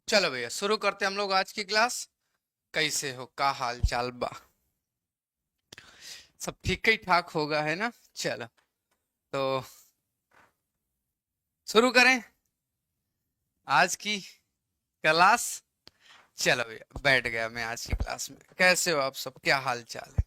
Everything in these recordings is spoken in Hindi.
चलो भैया शुरू करते हैं हम लोग आज की क्लास। कैसे हो, का हाल चाल बा? सब ठीक ही ठाक होगा, है ना? चलो तो शुरू करें आज की क्लास। चलो भैया बैठ गया मैं आज की क्लास में। कैसे हो आप सब, क्या हाल चाल है?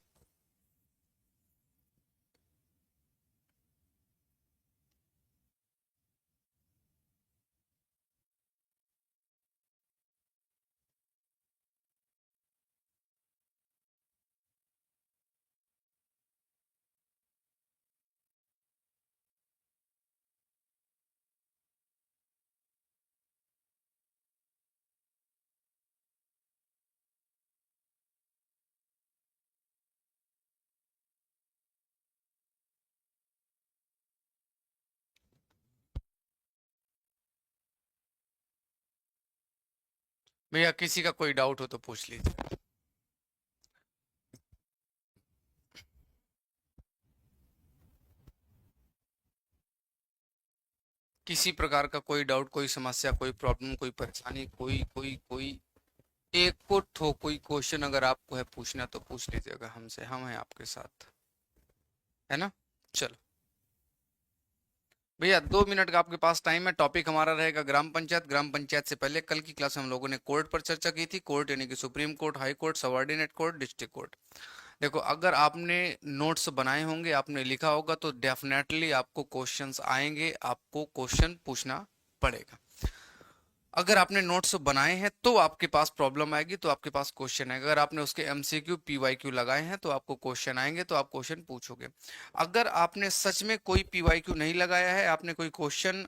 भैया किसी का कोई डाउट हो तो पूछ लीजिए। किसी प्रकार का कोई डाउट, कोई समस्या, कोई प्रॉब्लम, कोई परेशानी, कोई कोई कोई एक को ठो कोई क्वेश्चन अगर आपको है पूछना तो पूछ लीजिएगा हमसे, हम हैं आपके साथ, है ना? चलो भैया 2 मिनट का आपके पास टाइम है। टॉपिक हमारा रहेगा ग्राम पंचायत। ग्राम पंचायत से पहले कल की क्लास में हम लोगों ने कोर्ट पर चर्चा की थी। कोर्ट यानी कि supreme court, high court, subordinate court, district court. देखो अगर आपने नोट्स बनाए होंगे, आपने लिखा होगा, तो डेफिनेटली आपको क्वेश्चंस आएंगे, आपको क्वेश्चन पूछना पड़ेगा। अगर आपने नोट्स बनाए हैं तो आपके पास प्रॉब्लम आएगी, तो आपके पास क्वेश्चन आएगा। अगर आपने उसके एमसीक्यू पीवाईक्यू लगाए हैं तो आपको क्वेश्चन आएंगे, तो आप क्वेश्चन पूछोगे। अगर आपने सच में कोई पीवाईक्यू नहीं लगाया है, आपने कोई क्वेश्चन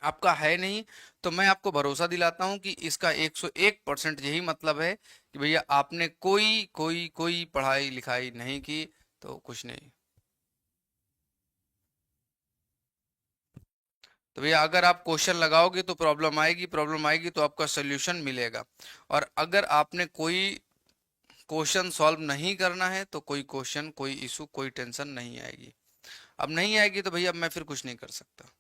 आपका है नहीं, तो मैं आपको भरोसा दिलाता हूं कि इसका 101% यही मतलब है कि भैया आपने कोई कोई कोई पढ़ाई लिखाई नहीं की, तो कुछ नहीं। तो भैया अगर आप क्वेश्चन लगाओगे तो प्रॉब्लम आएगी, प्रॉब्लम आएगी तो आपका सोल्यूशन मिलेगा। और अगर आपने कोई क्वेश्चन सॉल्व नहीं करना है तो कोई क्वेश्चन, कोई इशू, कोई टेंशन नहीं आएगी। अब नहीं आएगी तो भैया मैं फिर कुछ नहीं कर सकता।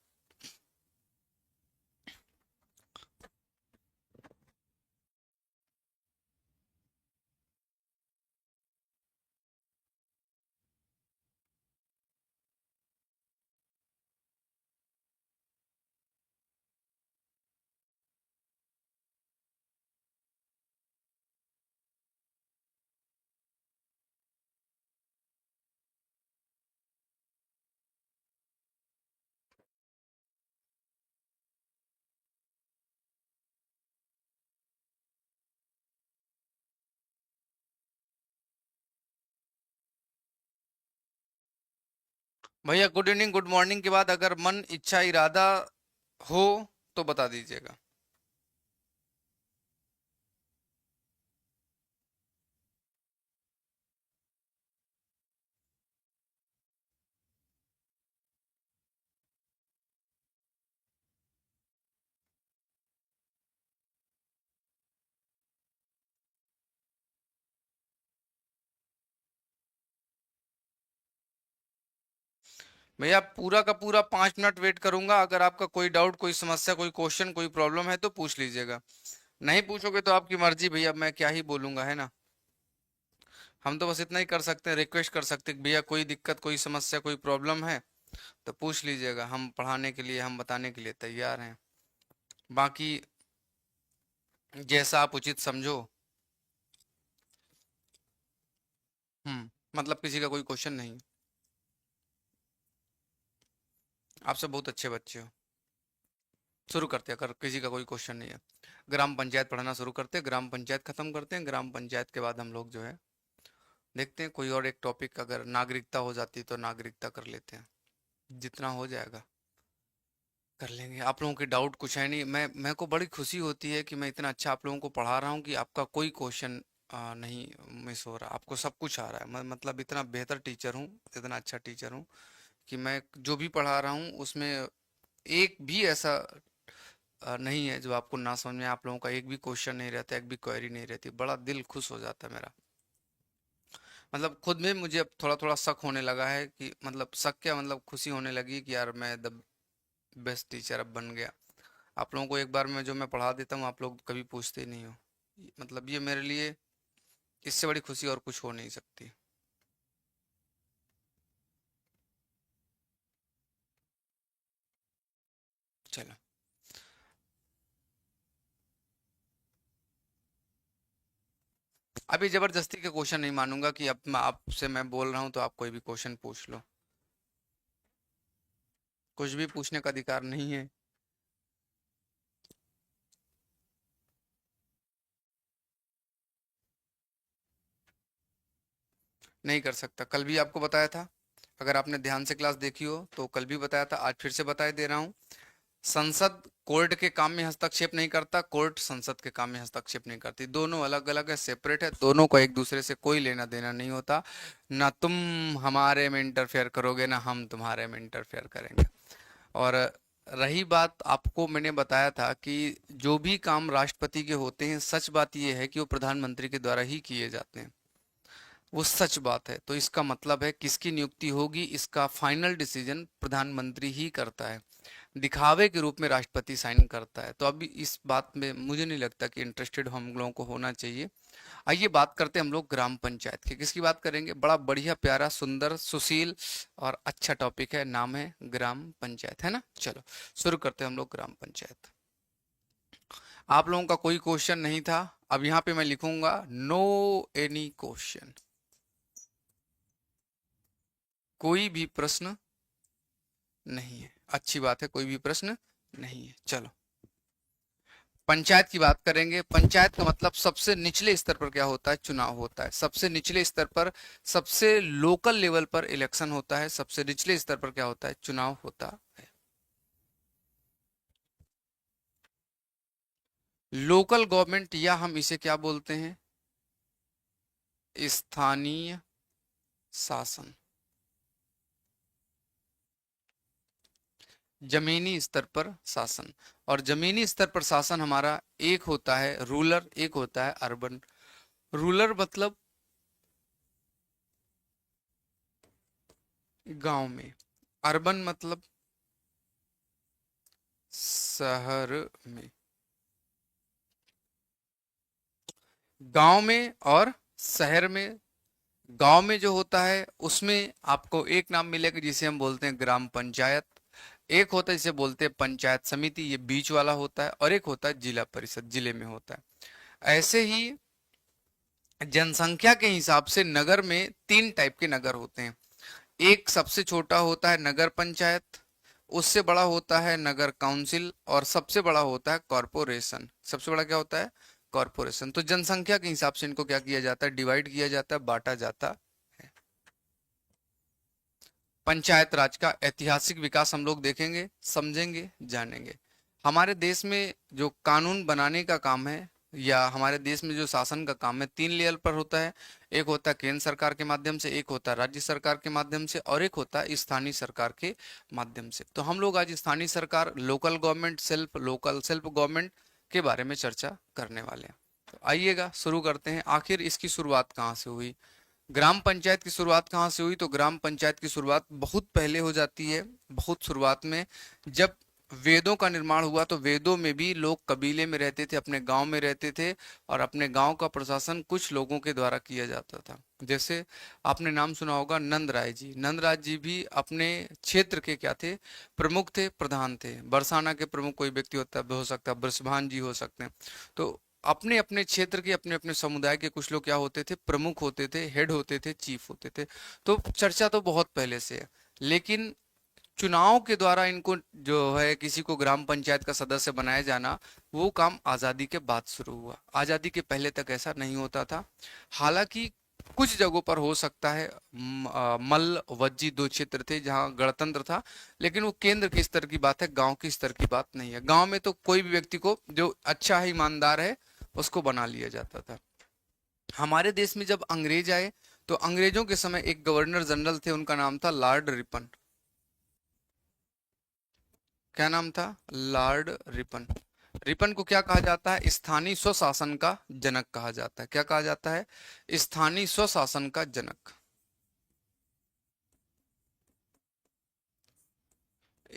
भैया गुड इवनिंग, गुड मॉर्निंग के बाद अगर मन, इच्छा, इरादा हो तो बता दीजिएगा। भैया पूरा का पूरा 5 मिनट वेट करूंगा। अगर आपका कोई डाउट, कोई समस्या, कोई क्वेश्चन, कोई प्रॉब्लम है तो पूछ लीजिएगा। नहीं पूछोगे तो आपकी मर्जी भैया, मैं क्या ही बोलूंगा, है ना? हम तो बस इतना ही कर सकते हैं, रिक्वेस्ट कर सकते हैं कि भैया कोई दिक्कत, कोई समस्या, कोई प्रॉब्लम है तो पूछ लीजिएगा। हम पढ़ाने के लिए, हम बताने के लिए तैयार हैं। बाकी जैसा आप उचित समझो। मतलब किसी का कोई क्वेश्चन नहीं? आप सब बहुत अच्छे बच्चे हो। शुरू करते हैं, अगर किसी का कोई क्वेश्चन नहीं है। ग्राम पंचायत पढ़ाना शुरू करते हैं, ग्राम पंचायत खत्म करते हैं। ग्राम पंचायत के बाद हम लोग जो है देखते हैं कोई और एक टॉपिक, अगर नागरिकता हो जाती तो नागरिकता कर लेते हैं। जितना हो जाएगा कर लेंगे। आप लोगों के डाउट कुछ है नहीं। मैं को बड़ी खुशी होती है कि मैं इतना अच्छा आप लोगों को पढ़ा रहा हूँ कि आपका कोई क्वेश्चन नहीं मिस हो रहा, आपको सब कुछ आ रहा है। मैं मतलब इतना बेहतर टीचर हूँ, इतना अच्छा टीचर हूँ कि मैं जो भी पढ़ा रहा हूँ उसमें एक भी ऐसा नहीं है जो आपको ना समझ में। आप लोगों का एक भी क्वेश्चन नहीं रहता, एक भी क्वेरी नहीं रहती। बड़ा दिल खुश हो जाता है मेरा। मतलब खुद में मुझे अब थोड़ा थोड़ा शक होने लगा है कि, मतलब शक क्या, मतलब खुशी होने लगी कि यार मैं द बेस्ट टीचर अब बन गया। आप लोगों को एक बार में जो मैं पढ़ा देता हूँ आप लोग कभी पूछते ही नहीं हो, मतलब ये मेरे लिए इससे बड़ी खुशी और कुछ हो नहीं सकती। चलो, अभी जबरदस्ती के क्वेश्चन नहीं मानूंगा कि अब मैं आपसे मैं बोल रहा हूँ तो आप कोई भी क्वेश्चन पूछ लो, कुछ भी पूछने का अधिकार नहीं है। नहीं कर सकता, कल भी आपको बताया था, अगर आपने ध्यान से क्लास देखी हो तो कल भी बताया था, आज फिर से बता दे रहा हूँ। संसद कोर्ट के काम में हस्तक्षेप नहीं करता, कोर्ट संसद के काम में हस्तक्षेप नहीं करती, दोनों अलग अलग है, सेपरेट है, दोनों को एक दूसरे से कोई लेना देना नहीं होता। ना तुम हमारे में इंटरफेयर करोगे ना हम तुम्हारे में इंटरफेयर करेंगे। और रही बात, आपको मैंने बताया था कि जो भी काम राष्ट्रपति के होते हैं, सच बात यह है कि वो प्रधानमंत्री के द्वारा ही किए जाते हैं, वो सच बात है। तो इसका मतलब है किसकी नियुक्ति होगी इसका फाइनल डिसीजन प्रधानमंत्री ही करता है, दिखावे के रूप में राष्ट्रपति साइन करता है। तो अभी इस बात में मुझे नहीं लगता कि इंटरेस्टेड हम लोगों को होना चाहिए। आइए बात करते हैं हम लोग ग्राम पंचायत की। किसकी बात करेंगे? बड़ा बढ़िया प्यारा सुंदर सुशील और अच्छा टॉपिक है, नाम है ग्राम पंचायत, है ना। चलो शुरू करते हैं हम लोग ग्राम पंचायत। आप लोगों का कोई क्वेश्चन नहीं था, अब यहाँ पे मैं लिखूंगा नो एनी क्वेश्चन, कोई भी प्रश्न नहीं है। अच्छी बात है, कोई भी प्रश्न नहीं है। चलो पंचायत की बात करेंगे। पंचायत का मतलब सबसे निचले स्तर पर क्या होता है? चुनाव होता है। सबसे निचले स्तर पर, सबसे लोकल लेवल पर इलेक्शन होता है, सबसे निचले स्तर पर क्या होता है? चुनाव होता है। लोकल गवर्नमेंट या हम इसे क्या बोलते हैं? स्थानीय शासन। जमीनी स्तर पर शासन। और जमीनी स्तर पर शासन हमारा एक होता है रूरल, एक होता है अर्बन। रूरल मतलब गांव में, अर्बन मतलब शहर में। गांव में और शहर में, गांव में जो होता है उसमें आपको एक नाम मिलेगा जिसे हम बोलते हैं ग्राम पंचायत, एक होता है जिसे बोलते हैं पंचायत समिति, ये बीच वाला होता है, और एक होता है जिला परिषद, जिले में होता है। ऐसे ही जनसंख्या के हिसाब से नगर में तीन टाइप के नगर होते हैं। एक सबसे छोटा होता है नगर पंचायत, उससे बड़ा होता है नगर काउंसिल, और सबसे बड़ा होता है कॉरपोरेशन। सबसे बड़ा क्या होता है? कॉरपोरेशन। तो जनसंख्या के हिसाब से इनको क्या किया जाता है? डिवाइड किया जाता है, बांटा जाता है। पंचायत राज का ऐतिहासिक विकास हम लोग देखेंगे, समझेंगे, जानेंगे। हमारे देश में जो कानून बनाने का काम है या हमारे देश में जो शासन का काम है, तीन लेवल पर होता है। एक होता है केंद्र सरकार के माध्यम से, एक होता है राज्य सरकार के माध्यम से, और एक होता है स्थानीय सरकार के माध्यम से। तो हम लोग आज स्थानीय सरकार, local government, local self government के बारे में चर्चा करने वाले हैं। तो आइएगा शुरू करते हैं। आखिर इसकी शुरुआत कहाँ से हुई? ग्राम पंचायत की शुरुआत कहाँ से हुई? तो ग्राम पंचायत की शुरुआत बहुत पहले हो जाती है, बहुत शुरुआत में। जब वेदों का निर्माण हुआ तो वेदों में भी लोग कबीले में रहते थे, अपने गांव में रहते थे, और अपने गांव का प्रशासन कुछ लोगों के द्वारा किया जाता था। जैसे आपने नाम सुना होगा नंद राय जी। नंद राय जी भी अपने क्षेत्र के क्या थे? प्रमुख थे, प्रधान थे। बरसाना के प्रमुख कोई व्यक्ति होता हो सकता है, बृषभान जी हो सकते हैं। तो अपने अपने क्षेत्र के, अपने अपने समुदाय के कुछ लोग क्या होते थे? प्रमुख होते थे, हेड होते थे, चीफ होते थे। तो चर्चा तो बहुत पहले से है, लेकिन चुनाव के द्वारा इनको जो है किसी को ग्राम पंचायत का सदस्य बनाया जाना, वो काम आजादी के बाद शुरू हुआ। आजादी के पहले तक ऐसा नहीं होता था। हालांकि कुछ जगहों पर हो सकता है, मल्ल वज्जी दो क्षेत्र थे जहां गणतंत्र था, लेकिन वो केंद्र के स्तर की बात है, गांव के स्तर की बात नहीं है। गांव में तो कोई भी व्यक्ति को जो अच्छा है, ईमानदार है, उसको बना लिया जाता था। हमारे देश में जब अंग्रेज आए तो अंग्रेजों के समय एक गवर्नर जनरल थे, उनका नाम था लॉर्ड रिपन। क्या नाम था? Lord Ripon. रिपन को क्या कहा जाता है? स्थानीय स्वशासन का जनक कहा जाता है। क्या कहा जाता है? स्थानीय स्वशासन का जनक।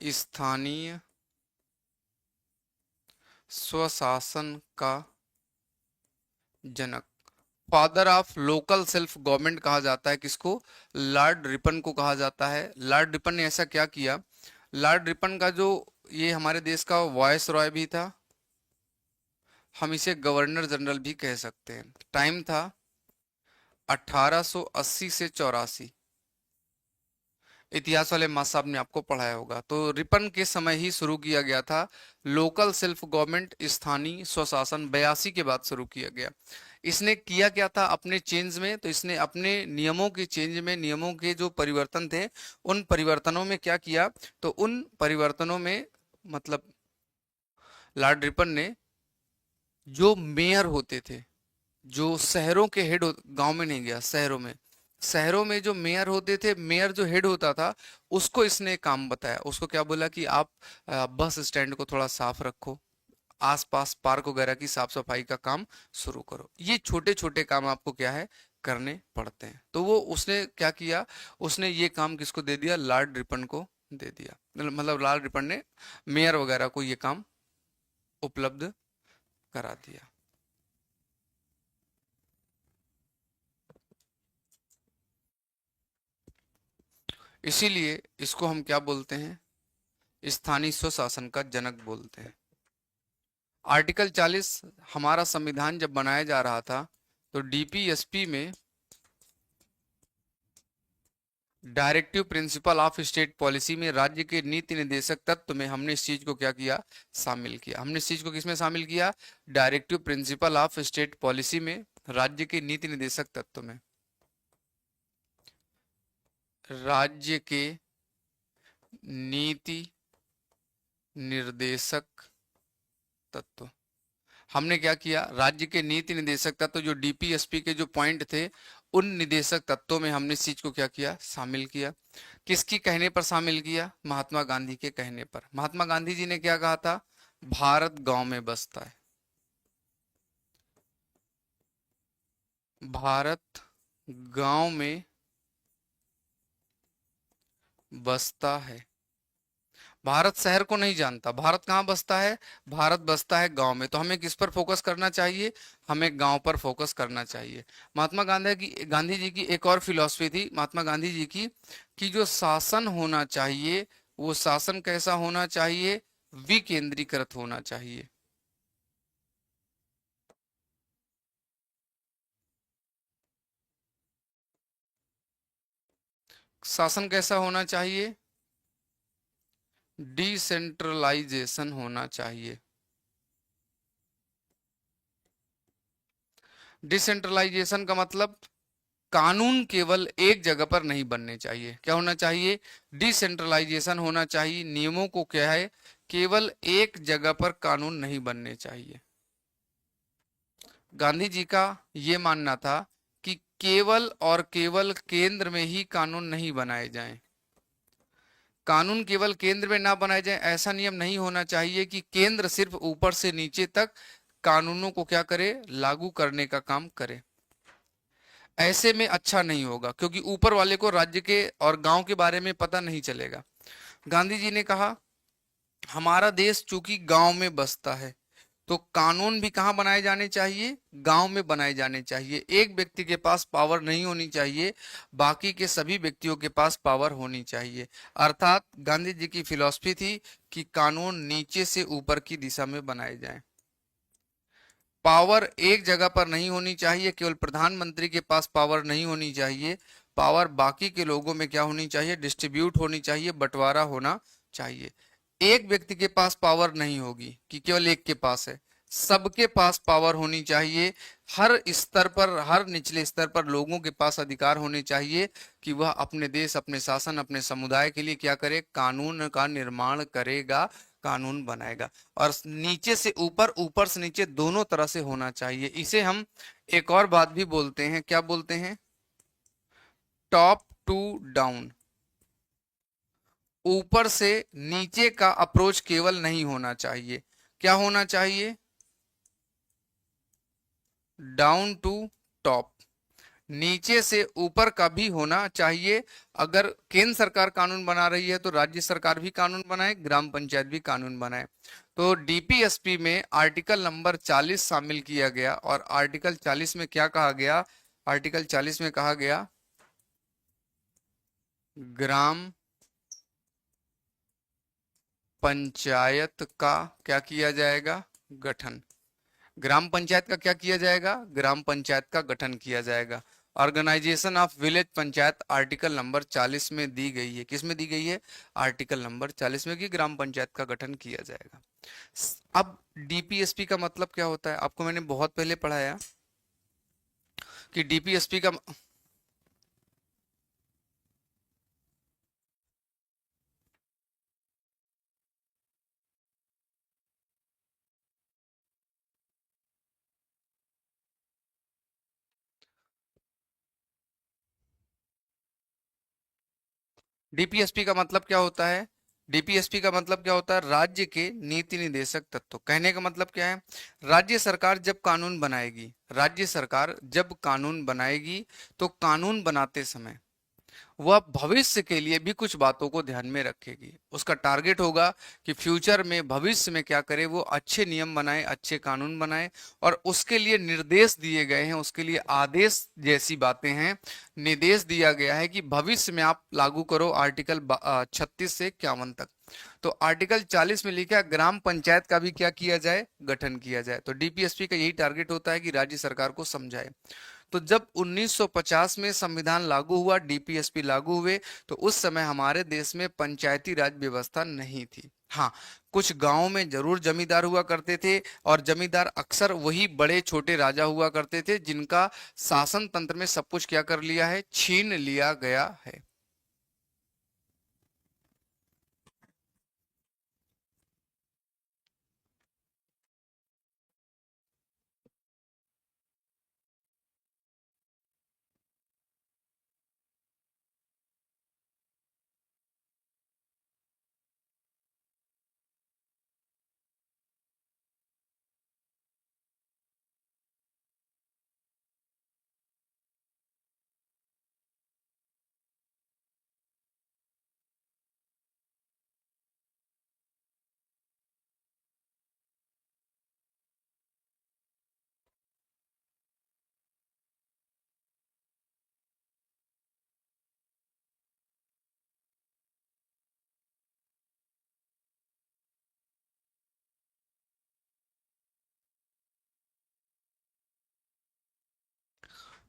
स्थानीय स्वशासन का जनक, father of local self government कहा जाता है किसको? लॉर्ड रिपन को कहा जाता है। लॉर्ड रिपन ने ऐसा क्या किया? लॉर्ड रिपन का जो, ये हमारे देश का वॉइस रॉय भी था, हम इसे गवर्नर जनरल भी कह सकते हैं। टाइम था 1880 से 84। इतिहास वाले मास्टर साहब ने आपको पढ़ाया होगा। तो रिपन के समय ही शुरू किया गया था लोकल सेल्फ गवर्नमेंट, स्थानीय स्वशासन, 82 के बाद शुरू किया गया। इसने किया क्या था अपने चेंज में? तो इसने अपने नियमों के चेंज में, नियमों के जो परिवर्तन थे, उन परिवर्तनों में क्या किया? तो उन परिवर्तनों में मतलब लॉर्ड रिपन ने जो मेयर होते थे, जो शहरों के हेड, गांव में नहीं गया, शहरों में, शहरों में जो मेयर होते थे, मेयर जो हेड होता था, उसको इसने काम बताया। उसको क्या बोला कि आप बस स्टैंड को थोड़ा साफ रखो, आसपास पार्क वगैरह की साफ सफाई का काम शुरू करो। ये छोटे छोटे काम आपको क्या है, करने पड़ते हैं। तो वो उसने क्या किया? उसने ये काम किसको दे दिया? लॉर्ड रिपन को दे दिया। मतलब लॉर्ड रिपन ने मेयर वगैरह को ये काम उपलब्ध करा दिया। इसीलिए इसको हम क्या बोलते हैं? स्थानीय स्वशासन का जनक बोलते हैं। आर्टिकल 40, हमारा संविधान जब बनाया जा रहा था तो डीपीएसपी में directive principle of state policy में, राज्य के नीति निर्देशक तत्व में हमने इस चीज को क्या किया? शामिल किया। हमने इस चीज को किसमें शामिल किया? Directive principle of state policy में, राज्य के नीति निर्देशक तत्व में। राज्य के नीति निर्देशक तत्व, हमने क्या किया? राज्य के नीति निदेशक तत्व, जो डीपीएसपी के जो पॉइंट थे, उन निदेशक तत्वों में हमने इस चीज को क्या किया? शामिल किया। किसकी कहने पर शामिल किया? महात्मा गांधी के कहने पर। महात्मा गांधी जी ने क्या कहा था? भारत गांव में बसता है, भारत गांव में बसता है। भारत शहर को नहीं जानता, भारत कहाँ बसता है? भारत बसता है गांव में। तो हमें किस पर फोकस करना चाहिए? हमें गांव पर फोकस करना चाहिए। महात्मा गांधी जी की एक और फिलॉसफी थी, महात्मा गांधी जी की, कि जो शासन होना चाहिए, वो शासन कैसा होना चाहिए? विकेंद्रीकृत होना चाहिए। शासन कैसा होना चाहिए? डिसेंट्रलाइजेशन होना चाहिए। डिसेंट्रलाइजेशन का मतलब कानून केवल एक जगह पर नहीं बनने चाहिए। क्या होना चाहिए? डिसेंट्रलाइजेशन होना चाहिए। नियमों को क्या है? केवल एक जगह पर कानून नहीं बनने चाहिए। गांधी जी का ये मानना था कि केवल और केवल केंद्र में ही कानून नहीं बनाए जाएं। कानून केवल केंद्र में ना बनाए जाएं, ऐसा नियम नहीं होना चाहिए कि केंद्र सिर्फ ऊपर से नीचे तक कानूनों को क्या करे? लागू करने का काम करे। ऐसे में अच्छा नहीं होगा, क्योंकि ऊपर वाले को राज्य के और गांव के बारे में पता नहीं चलेगा। गांधी जी ने कहा हमारा देश चूंकि गांव में बसता है, तो कानून भी कहाँ बनाए जाने चाहिए? गांव में बनाए जाने चाहिए। एक व्यक्ति के पास पावर नहीं होनी चाहिए, बाकी के सभी व्यक्तियों के पास पावर होनी चाहिए। अर्थात गांधी जी की फिलॉसफी थी कि कानून नीचे से ऊपर की दिशा में बनाए जाएं। पावर एक जगह पर नहीं होनी चाहिए, केवल प्रधानमंत्री के पास पावर नहीं होनी चाहिए, पावर बाकी के लोगों में क्या होनी चाहिए? डिस्ट्रीब्यूट होनी चाहिए, बंटवारा होना चाहिए। एक व्यक्ति के पास पावर नहीं होगी कि केवल एक के पास है, सबके पास पावर होनी चाहिए। हर स्तर पर, हर निचले स्तर पर लोगों के पास अधिकार होने चाहिए कि वह अपने देश, अपने शासन, अपने समुदाय के लिए क्या करे? कानून का निर्माण करेगा, कानून बनाएगा। और नीचे से ऊपर, ऊपर से नीचे, दोनों तरह से होना चाहिए। इसे हम एक और बात भी बोलते हैं, क्या बोलते हैं? Top to down. ऊपर से नीचे का अप्रोच केवल नहीं होना चाहिए, क्या होना चाहिए? डाउन टू टॉप, नीचे से ऊपर का भी होना चाहिए। अगर केंद्र सरकार कानून बना रही है तो राज्य सरकार भी कानून बनाए, ग्राम पंचायत भी कानून बनाए। तो डीपीएसपी में आर्टिकल नंबर 40 शामिल किया गया, और आर्टिकल 40 में क्या कहा गया? आर्टिकल 40 में कहा गया ग्राम पंचायत का क्या किया जाएगा? गठन। ग्राम पंचायत का क्या किया जाएगा? ग्राम पंचायत का गठन किया जाएगा। Organisation of village panchayat article number 40 में दी गई है। किस में दी गई है? आर्टिकल नंबर 40 में, कि ग्राम पंचायत का गठन किया जाएगा। अब डीपीएसपी का मतलब क्या होता है? आपको मैंने बहुत पहले पढ़ाया कि डीपीएसपी का डीपीएसपी का मतलब क्या होता है? डीपीएसपी का मतलब क्या होता है? राज्य के नीति निर्देशक तत्व। कहने का मतलब क्या है? राज्य सरकार जब कानून बनाएगी, राज्य सरकार जब कानून बनाएगी, तो कानून बनाते समय वह भविष्य के लिए भी कुछ बातों को ध्यान में रखेगी। उसका टारगेट होगा कि फ्यूचर में, भविष्य में क्या करे, वो अच्छे नियम बनाए, अच्छे कानून बनाए, और उसके लिए निर्देश दिए गए हैं, उसके लिए आदेश जैसी बातें हैं, निर्देश दिया गया है कि भविष्य में आप लागू करो आर्टिकल 36 से 51 तक। तो आर्टिकल 40 में लिखा है ग्राम पंचायत का भी क्या किया जाए? गठन किया जाए। तो डीपीएसपी का यही टारगेट होता है कि राज्य सरकार को समझाए। तो जब 1950 में संविधान लागू हुआ, डीपीएसपी लागू हुए, तो उस समय हमारे देश में पंचायती राज व्यवस्था नहीं थी। हाँ, कुछ गांवों में जरूर जमींदार हुआ करते थे, और जमींदार अक्सर वही बड़े छोटे राजा हुआ करते थे जिनका शासन तंत्र में सब कुछ क्या कर लिया है? छीन लिया गया है।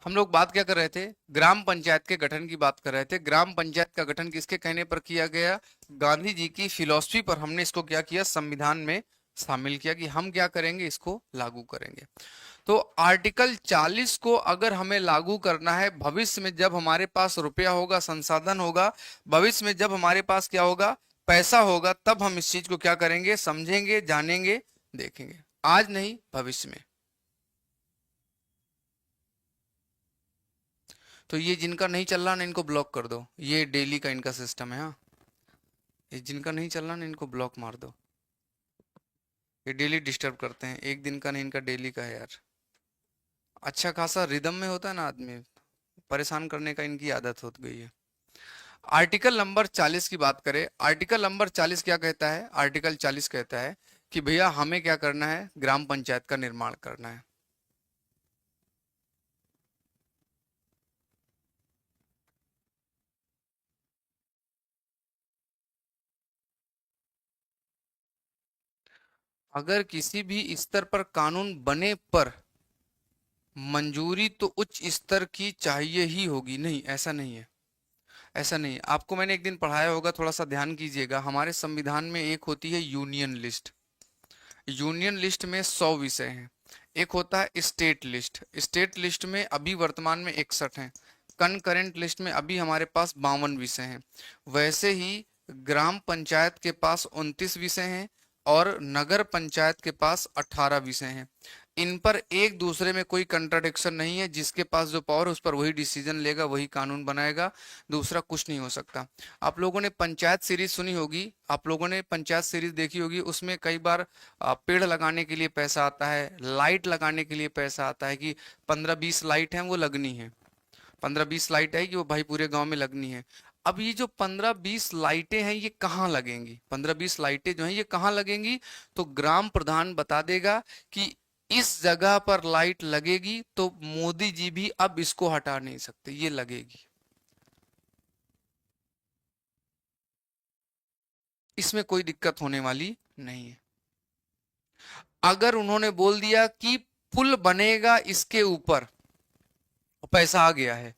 हम लोग बात क्या कर रहे थे? ग्राम पंचायत के गठन की बात कर रहे थे। ग्राम पंचायत का गठन किसके कहने पर किया गया? गांधी जी की फिलॉसफी पर हमने इसको क्या किया? संविधान में शामिल किया कि हम क्या करेंगे? इसको लागू करेंगे। तो आर्टिकल 40 को अगर हमें लागू करना है, भविष्य में जब हमारे पास रुपया होगा, संसाधन होगा, भविष्य में जब हमारे पास क्या होगा? पैसा होगा, तब हम इस चीज को क्या करेंगे? समझेंगे, जानेंगे, देखेंगे। आज नहीं, भविष्य में। तो ये जिनका नहीं चल रहा ना, इनको ब्लॉक कर दो। ये डेली का इनका सिस्टम है। हाँ, ये जिनका नहीं चल रहा ना, इनको ब्लॉक मार दो। ये डेली डिस्टर्ब करते हैं। एक दिन का नहीं, इनका डेली का है यार। अच्छा खासा रिदम में होता है ना आदमी, परेशान करने का इनकी आदत हो गई है। आर्टिकल नंबर 40 की बात करें। आर्टिकल नंबर 40 क्या कहता है? आर्टिकल 40 कहता है कि भैया हमें क्या करना है? ग्राम पंचायत का निर्माण करना है। अगर किसी भी स्तर पर कानून बने पर मंजूरी तो उच्च स्तर की चाहिए ही होगी। नहीं, ऐसा नहीं है। ऐसा नहीं है। आपको मैंने एक दिन पढ़ाया होगा, थोड़ा सा ध्यान कीजिएगा। हमारे संविधान में एक होती है यूनियन लिस्ट। यूनियन लिस्ट में 100 विषय हैं। एक होता है स्टेट लिस्ट। स्टेट लिस्ट में अभी वर्तमान में 61 हैं। कनकरेंट लिस्ट में अभी हमारे पास 52 विषय हैं। वैसे ही ग्राम पंचायत के पास 29 विषय हैं, और नगर पंचायत के पास 18 विषय हैं। इन पर एक दूसरे में कोई कंट्राडिक्शन नहीं है। जिसके पास जो पावर है, उस पर वही डिसीजन लेगा, वही कानून बनाएगा। दूसरा कुछ नहीं हो सकता। आप लोगों ने पंचायत सीरीज सुनी होगी, आप लोगों ने पंचायत सीरीज देखी होगी। उसमें कई बार पेड़ लगाने के लिए पैसा आता है, लाइट लगाने के लिए पैसा आता है, कि 15-20 लाइट हैं वो लगनी है। 15-20 लाइट है कि वो भाई पूरे गांव में लगनी है। अब ये जो 15-20 लाइटें हैं ये कहाँ लगेंगी, 15-20 लाइटें जो हैं ये कहाँ लगेंगी, तो ग्राम प्रधान बता देगा कि इस जगह पर लाइट लगेगी, तो मोदी जी भी अब इसको हटा नहीं सकते, ये लगेगी। इसमें कोई दिक्कत होने वाली नहीं है। अगर उन्होंने बोल दिया कि पुल बनेगा इसके ऊपर, पैसा आ गया है,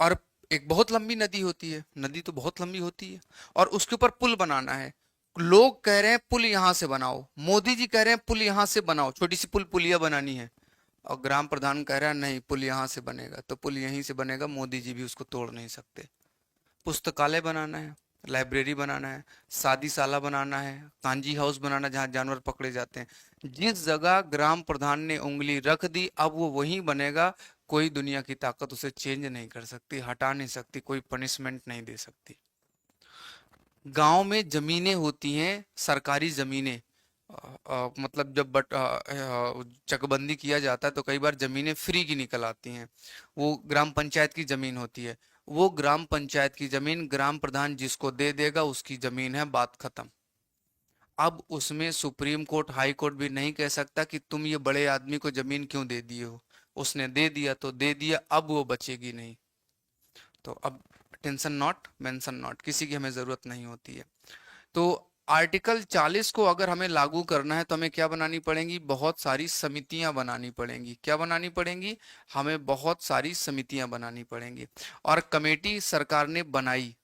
और एक बहुत लंबी नदी होती है, नदी तो बहुत लंबी होती है, और उसके ऊपर पुल बनाना है, लोग कह रहे हैं पुल यहां से बनाओ, मोदी जी कह रहे हैं पुल यहां से बनाओ, छोटी सी पुलिया बनानी है, और ग्राम प्रधान कह रहा है नहीं पुल यहां से बनेगा, तो पुल यहीं से बनेगा, मोदी जी भी उसको तोड़ नहीं सकते। पुस्तकालय बनाना है, लाइब्रेरी बनाना है, शादीशाला बनाना है, कांजी हाउस बनाना जहाँ जानवर पकड़े जाते हैं, जिस जगह ग्राम प्रधान ने उंगली रख दी अब वो वहीं बनेगा। कोई दुनिया की ताकत उसे चेंज नहीं कर सकती, हटा नहीं सकती, कोई पनिशमेंट नहीं दे सकती। गांव में जमीनें होती हैं, सरकारी जमीनें, मतलब जब चकबंदी किया जाता है तो कई बार जमीनें फ्री की निकल आती हैं, वो ग्राम पंचायत की जमीन होती है, वो ग्राम पंचायत की जमीन ग्राम प्रधान जिसको दे देगा उसकी जमीन है, बात खत्म। अब उसमें सुप्रीम कोर्ट हाई कोर्ट भी नहीं कह सकता कि तुम ये बड़े आदमी को जमीन क्यों दे दिए हो, उसने दे दिया तो दे दिया, अब वो बचेगी नहीं। तो अब टेंशन नॉट मेंशन नॉट, किसी की हमें जरूरत नहीं होती है। तो आर्टिकल 40 को अगर हमें लागू करना है तो हमें क्या बनानी पड़ेंगी, बहुत सारी समितियां बनानी पड़ेंगी। क्या बनानी पड़ेंगी, हमें बहुत सारी समितियां बनानी पड़ेंगी, और कमेटी सरकार ने बनाई।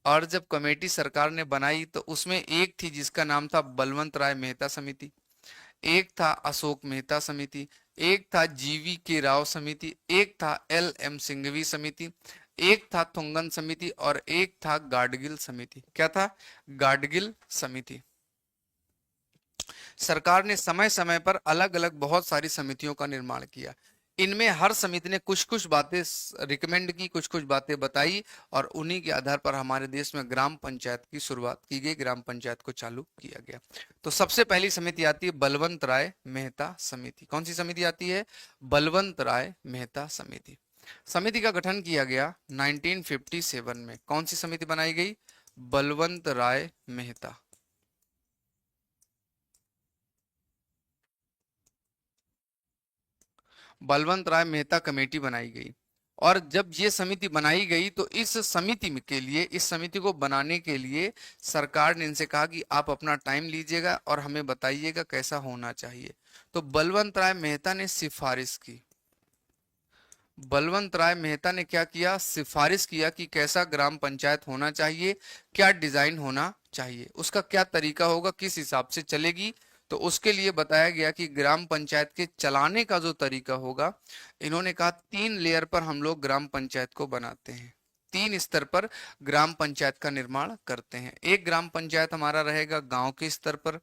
और जब कमेटी सरकार ने बनाई तो उसमें एक थी जिसका नाम था बलवंत राय मेहता समिति, एक था अशोक मेहता समिति, एक था जीवी के राव समिति, एक था एल एम सिंघवी समिति, एक था थुंगन समिति, और एक था गाडगिल समिति। क्या था, गाडगिल समिति। सरकार ने समय समय पर अलग अलग बहुत सारी समितियों का निर्माण किया। इनमें हर समिति ने कुछ कुछ बातें रिकमेंड की, कुछ कुछ बातें बताई, और उन्हीं के आधार पर हमारे देश में ग्राम पंचायत की शुरुआत की गई, ग्राम पंचायत को चालू किया गया। तो सबसे पहली समिति आती है बलवंत राय मेहता समिति। कौन सी समिति आती है, बलवंत राय मेहता समिति। समिति का गठन किया गया 1957 में। कौन सी समिति बनाई गई, बलवंत राय मेहता। बलवंत राय मेहता कमेटी बनाई गई, और जब ये समिति बनाई गई तो इस समिति के लिए, इस समिति को बनाने के लिए सरकार ने इनसे कहा कि आप अपना टाइम लीजिएगा और हमें बताइएगा कैसा होना चाहिए। तो बलवंत राय मेहता ने सिफारिश की, बलवंत राय मेहता ने क्या किया, सिफारिश किया कि कैसा ग्राम पंचायत होना चाहिए, क्या डिजाइन होना चाहिए, उसका क्या तरीका होगा, किस हिसाब से चलेगी। तो उसके लिए बताया गया कि ग्राम पंचायत के चलाने का जो तरीका होगा, इन्होंने कहा 3 लेयर पर हम लोग ग्राम पंचायत को बनाते हैं, 3 स्तर पर ग्राम पंचायत का निर्माण करते हैं। एक ग्राम पंचायत हमारा रहेगा गांव के स्तर पर,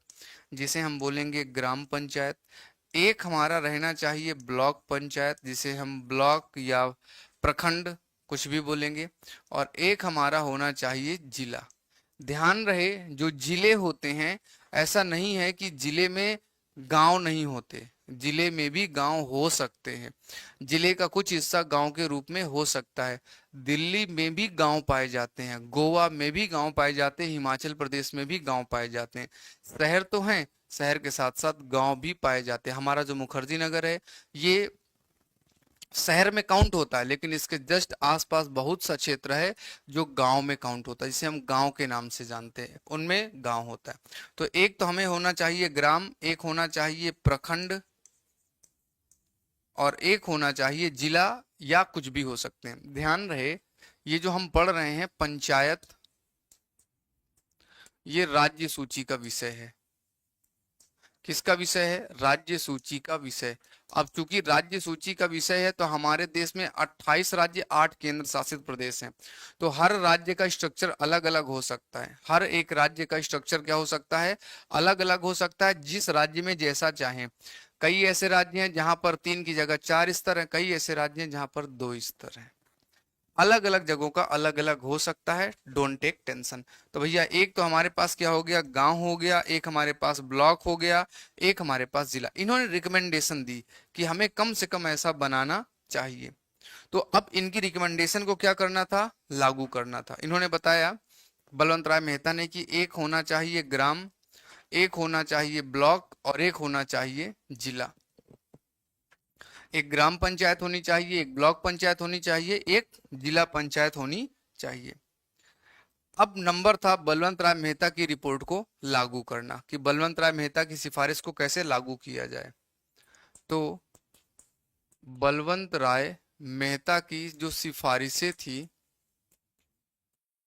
जिसे हम बोलेंगे ग्राम पंचायत। एक हमारा रहना चाहिए ब्लॉक पंचायत, जिसे हम ब्लॉक या प्रखंड कुछ भी बोलेंगे, और एक हमारा होना चाहिए जिला। ध्यान रहे जो जिले होते हैं, ऐसा नहीं है कि जिले में गांव नहीं होते, जिले में भी गांव हो सकते हैं, जिले का कुछ हिस्सा गांव के रूप में हो सकता है। दिल्ली में भी गांव पाए जाते हैं, गोवा में भी गांव पाए जाते हैं, हिमाचल प्रदेश में भी गांव पाए जाते हैं। शहर तो हैं, शहर के साथ साथ गांव भी पाए जाते हैं। हमारा जो मुखर्जी नगर है ये शहर में काउंट होता है, लेकिन इसके जस्ट आसपास बहुत सा क्षेत्र है जो गांव में काउंट होता है, जिसे हम गांव के नाम से जानते हैं, उनमें गांव होता है। तो एक तो हमें होना चाहिए ग्राम, एक होना चाहिए प्रखंड, और एक होना चाहिए जिला, या कुछ भी हो सकते हैं। ध्यान रहे ये जो हम पढ़ रहे हैं पंचायत, ये राज्य सूची का विषय है। किसका विषय है, राज्य सूची का विषय। अब चूंकि राज्य सूची का विषय है तो हमारे देश में 28 राज्य, 8 केंद्र शासित प्रदेश हैं। तो हर राज्य का स्ट्रक्चर अलग अलग हो सकता है, हर एक राज्य का स्ट्रक्चर क्या हो सकता है, अलग अलग हो सकता है, जिस राज्य में जैसा चाहें। कई ऐसे राज्य हैं जहां पर 3 की जगह 4 स्तर हैं, कई ऐसे राज्य हैं जहां पर 2 स्तर हैं। अलग अलग जगहों का अलग अलग हो सकता है, डोंट टेक टेंशन। तो भैया एक तो हमारे पास क्या हो गया, गांव हो गया, एक हमारे पास ब्लॉक हो गया, एक हमारे पास जिला। इन्होंने रिकमेंडेशन दी कि हमें कम से कम ऐसा बनाना चाहिए। तो अब इनकी रिकमेंडेशन को क्या करना था, लागू करना था। इन्होंने बताया बलवंत राय मेहता ने कि एक होना चाहिए ग्राम, एक होना चाहिए ब्लॉक और एक होना चाहिए जिला। एक ग्राम पंचायत होनी चाहिए, एक ब्लॉक पंचायत होनी चाहिए, एक जिला पंचायत होनी चाहिए। अब नंबर था बलवंत राय मेहता की रिपोर्ट को लागू करना, कि बलवंत राय मेहता की सिफारिश को कैसे लागू किया जाए। तो बलवंत राय मेहता की जो सिफारिशें थी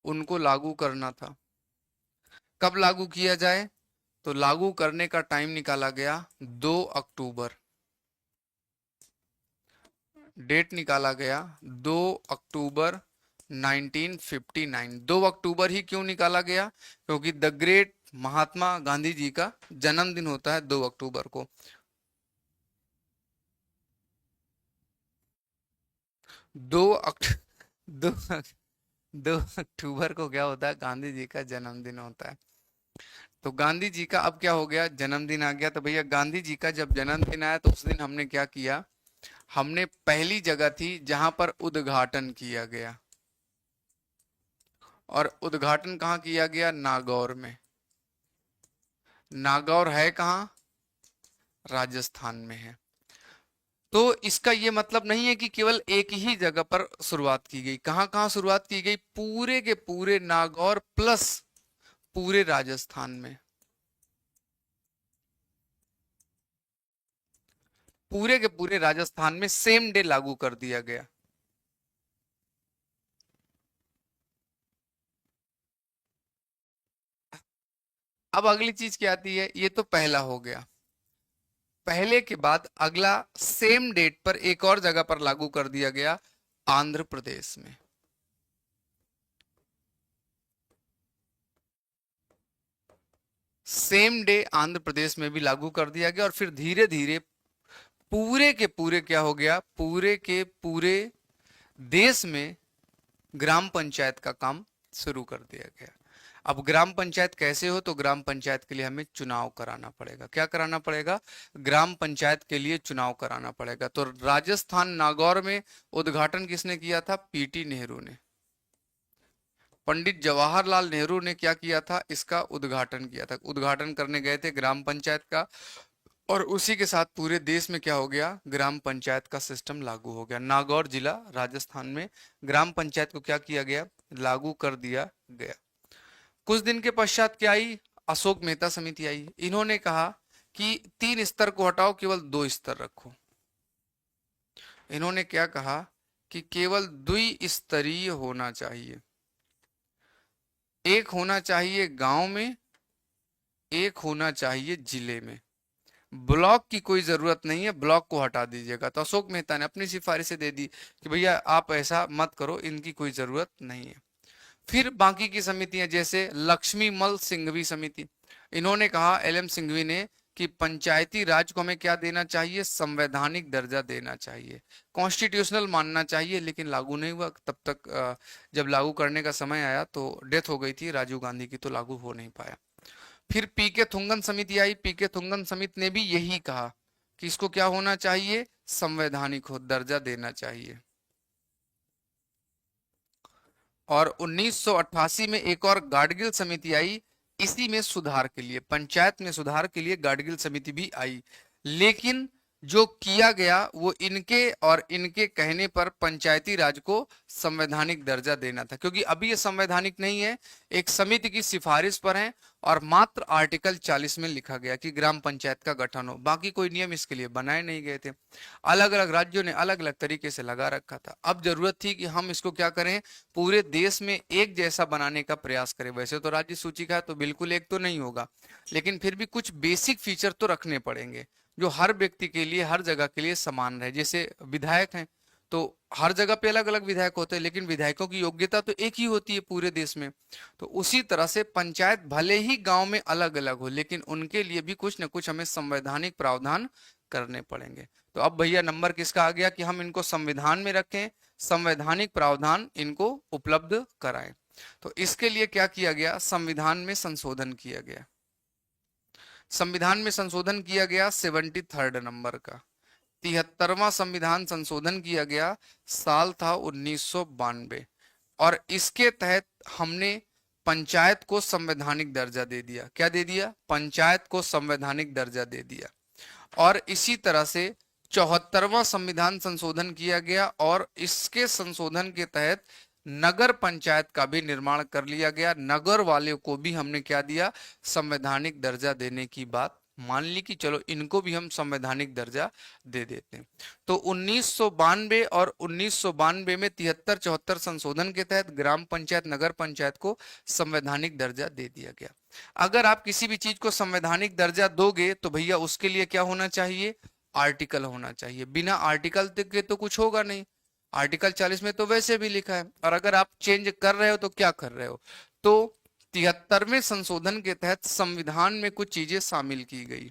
उनको लागू करना था। कब लागू किया जाए, तो लागू करने का टाइम निकाला गया 2 अक्टूबर। डेट निकाला गया 2 अक्टूबर 1959। 2 अक्टूबर ही क्यों निकाला गया, क्योंकि द ग्रेट महात्मा गांधी जी का जन्मदिन होता है 2 अक्टूबर को। 2 अक्ट 2 2 अक्टूबर को क्या होता है, गांधी जी का जन्मदिन होता है। तो गांधी जी का अब क्या हो गया, जन्मदिन आ गया। तो भैया गांधी जी का जब जन्मदिन आया तो उस दिन हमने क्या किया, हमने पहली जगह थी जहां पर उद्घाटन किया गया, और उद्घाटन कहाँ किया गया, नागौर में। नागौर है कहाँ, राजस्थान में है। तो इसका ये मतलब नहीं है कि केवल एक ही जगह पर शुरुआत की गई। कहाँ कहाँ शुरुआत की गई, पूरे के पूरे नागौर प्लस पूरे राजस्थान में, पूरे के पूरे राजस्थान में सेम डे लागू कर दिया गया। अब अगली चीज क्या आती है, ये तो पहला हो गया। पहले के बाद अगला सेम डेट पर एक और जगह पर लागू कर दिया गया, आंध्र प्रदेश में। सेम डे आंध्र प्रदेश में भी लागू कर दिया गया, और फिर धीरे धीरे पूरे के पूरे क्या हो गया, पूरे के पूरे देश में ग्राम पंचायत का काम शुरू कर दिया गया। अब ग्राम पंचायत कैसे हो, तो ग्राम पंचायत के लिए हमें चुनाव कराना पड़ेगा। क्या कराना पड़ेगा, ग्राम पंचायत के लिए चुनाव कराना पड़ेगा। तो राजस्थान नागौर में उद्घाटन किसने किया था, पीटी नेहरू ने। पंडित जवाहरलाल नेहरू ने क्या किया था, इसका उद्घाटन किया था। उद्घाटन करने गए थे ग्राम पंचायत का, और उसी के साथ पूरे देश में क्या हो गया, ग्राम पंचायत का सिस्टम लागू हो गया। नागौर जिला राजस्थान में ग्राम पंचायत को क्या किया गया, लागू कर दिया गया। कुछ दिन के पश्चात क्या आई, अशोक मेहता समिति आई। इन्होंने कहा कि 3 स्तर को हटाओ, केवल 2 स्तर रखो। इन्होंने क्या कहा कि केवल द्विस्तरीय होना चाहिए। एक होना चाहिए गांव में, एक होना चाहिए जिले में। ब्लॉक की कोई जरूरत नहीं है, ब्लॉक को हटा दीजिएगा। तो अशोक मेहता ने अपनी सिफारिशें दे दी कि भैया आप ऐसा मत करो, इनकी कोई जरूरत नहीं है। फिर बाकी की समितियां, जैसे लक्ष्मी मल सिंघवी समिति, इन्होंने कहा, एल एम सिंघवी ने, कि पंचायती राज को हमें क्या देना चाहिए, संवैधानिक दर्जा देना चाहिए, कॉन्स्टिट्यूशनल मानना चाहिए। लेकिन लागू नहीं हुआ तब तक। जब लागू करने का समय आया तो डेथ हो गई थी राजीव गांधी की, तो लागू हो नहीं पाया। फिर पीके थुंगन समिति आई। पीके थुंगन समिति ने भी यही कहा कि इसको क्या होना चाहिए, संवैधानिक हो दर्जा देना चाहिए। और 1988 में एक और गाडगिल समिति आई, इसी में सुधार के लिए, पंचायत में सुधार के लिए गाडगिल समिति भी आई। लेकिन जो किया गया वो इनके और इनके कहने पर पंचायती राज को संवैधानिक दर्जा देना था, क्योंकि अभी ये संवैधानिक नहीं है, एक समिति की सिफारिश पर है। और मात्र आर्टिकल 40 में लिखा गया कि ग्राम पंचायत का गठन हो, बाकी कोई नियम इसके लिए बनाए नहीं गए थे। अलग अलग राज्यों ने अलग अलग तरीके से लगा रखा था। अब जरूरत थी कि हम इसको क्या करें, पूरे देश में एक जैसा बनाने का प्रयास करें। वैसे तो राज्य सूची का तो बिल्कुल एक तो नहीं होगा, लेकिन फिर भी कुछ बेसिक फीचर तो रखने पड़ेंगे जो हर व्यक्ति के लिए, हर जगह के लिए समान रहे। जैसे विधायक हैं, तो हर जगह पे अलग अलग विधायक होते हैं, लेकिन विधायकों की योग्यता तो एक ही होती है पूरे देश में। तो उसी तरह से पंचायत भले ही गांव में अलग अलग हो, लेकिन उनके लिए भी कुछ न कुछ हमें संवैधानिक प्रावधान करने पड़ेंगे। तो अब भैया नंबर किसका आ गया कि हम इनको संविधान में रखें, संवैधानिक प्रावधान इनको उपलब्ध कराएं। तो इसके लिए क्या किया गया, संविधान में संशोधन किया गया। संविधान में संशोधन किया गया 73rd नंबर का। 73वां संविधान संशोधन किया गया, साल था 1992। और इसके तहत हमने पंचायत को संवैधानिक दर्जा दे दिया। क्या दे दिया? पंचायत को संवैधानिक दर्जा दे दिया। और इसी तरह से 74वां संविधान संशोधन किया गया और इसके संशोधन के तहत नगर पंचायत का भी निर्माण कर लिया गया। नगर वाले को भी हमने क्या दिया? संवैधानिक दर्जा देने की बात मान ली कि चलो इनको भी हम संवैधानिक दर्जा दे देते हैं। तो 1992 और 1992 में 73-74 संशोधन के तहत ग्राम पंचायत, नगर पंचायत को संवैधानिक दर्जा दे दिया गया। अगर आप किसी भी चीज को संवैधानिक दर्जा दोगे तो भैया उसके लिए क्या होना चाहिए? आर्टिकल होना चाहिए। बिना आर्टिकल के तो कुछ होगा नहीं। आर्टिकल 40 में तो वैसे भी लिखा है, और अगर आप चेंज कर रहे हो तो क्या कर रहे हो? तो 73वें संशोधन के तहत संविधान में कुछ चीजें शामिल की गई।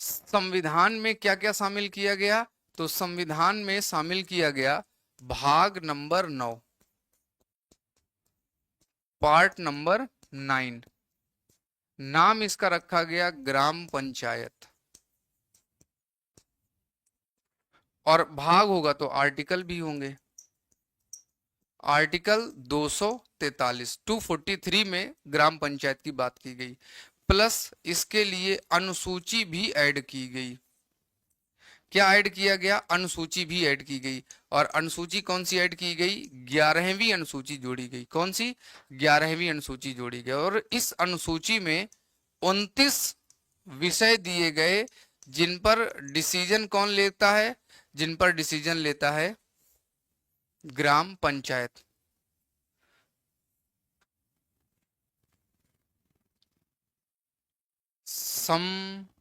संविधान में क्या क्या शामिल किया गया? तो संविधान में शामिल किया गया भाग नंबर 9, पार्ट नंबर 9। नाम इसका रखा गया ग्राम पंचायत। और भाग होगा तो आर्टिकल भी होंगे। आर्टिकल 243, 243 में ग्राम पंचायत की बात की गई, प्लस इसके लिए अनुसूची भी ऐड की गई। क्या ऐड किया गया? अनुसूची भी ऐड की गई। और अनुसूची कौन सी ऐड की गई? 11वीं अनुसूची जोड़ी गई। कौन सी? 11वीं अनुसूची जोड़ी गई। और इस अनुसूची में 29 विषय दिए गए जिन पर डिसीजन कौन लेता है? जिन पर डिसीजन लेता है ग्राम पंचायत।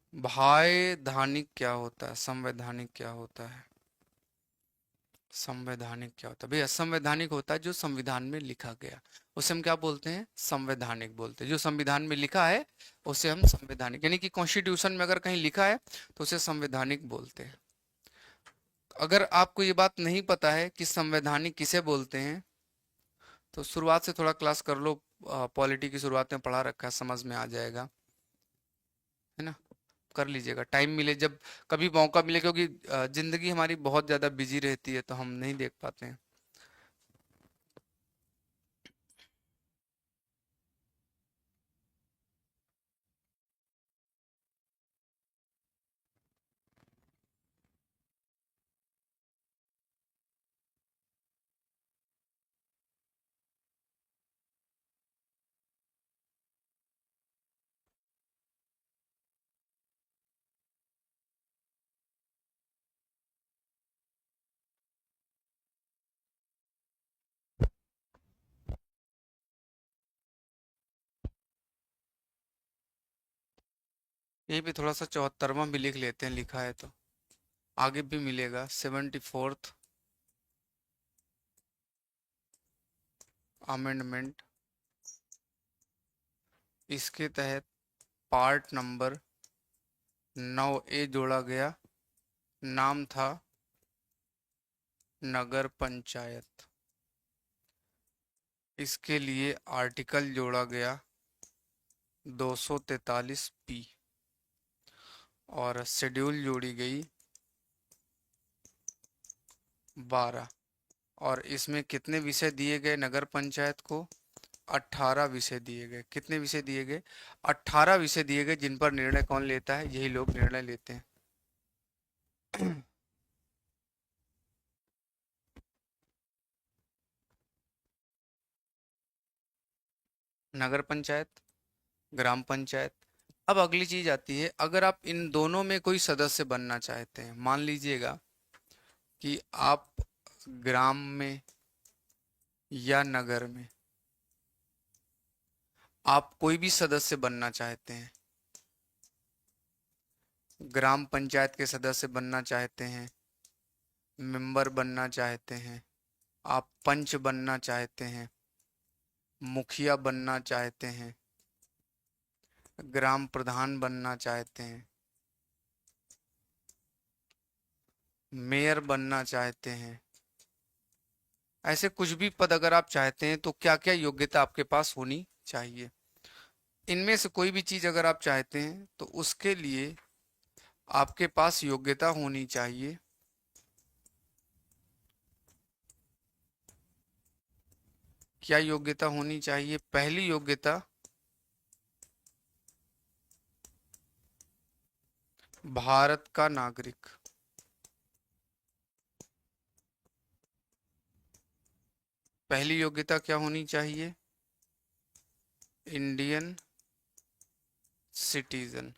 संवैधानिक क्या होता है? संवैधानिक क्या होता है? संवैधानिक क्या होता है भैया? संवैधानिक होता है जो संविधान में लिखा गया, उसे हम क्या बोलते हैं? संवैधानिक बोलते हैं। जो संविधान में लिखा है उसे हम संवैधानिक, यानी कि कॉन्स्टिट्यूशन में अगर कहीं लिखा है तो उसे संवैधानिक बोलते हैं। अगर आपको ये बात नहीं पता है कि संवैधानिक किसे बोलते हैं तो शुरुआत से थोड़ा क्लास कर लो। पॉलिटी की शुरुआत में पढ़ा रखा है, समझ में आ जाएगा, है ना? कर लीजिएगा, टाइम मिले, जब कभी मौका मिले, क्योंकि जिंदगी हमारी बहुत ज़्यादा बिजी रहती है तो हम नहीं देख पाते हैं। यहीं पे थोड़ा सा 74वां भी लिख लेते हैं, लिखा है तो आगे भी मिलेगा। 74th अमेंडमेंट, इसके तहत पार्ट नंबर 9A जोड़ा गया। नाम था नगर पंचायत। इसके लिए आर्टिकल जोड़ा गया 243P और शेड्यूल जोड़ी गई 12। और इसमें कितने विषय दिए गए नगर पंचायत को? 18 विषय दिए गए। कितने विषय दिए गए? 18 विषय दिए गए, जिन पर निर्णय कौन लेता है? यही लोग निर्णय लेते हैं। नगर पंचायत, ग्राम पंचायत। अब अगली चीज आती है, अगर आप इन दोनों में कोई सदस्य बनना चाहते हैं, मान लीजिएगा कि आप ग्राम में या नगर में आप कोई भी सदस्य बनना चाहते हैं, ग्राम पंचायत के सदस्य बनना चाहते हैं, मेंबर बनना चाहते हैं, आप पंच बनना चाहते हैं, मुखिया बनना चाहते हैं, ग्राम प्रधान बनना चाहते हैं, मेयर बनना चाहते हैं, ऐसे कुछ भी पद अगर आप चाहते हैं तो क्या क्या योग्यता आपके पास होनी चाहिए? इनमें से कोई भी चीज अगर आप चाहते हैं तो उसके लिए आपके पास योग्यता होनी चाहिए। क्या योग्यता होनी चाहिए? पहली योग्यता, भारत का नागरिक। पहली योग्यता क्या होनी चाहिए? Indian citizen.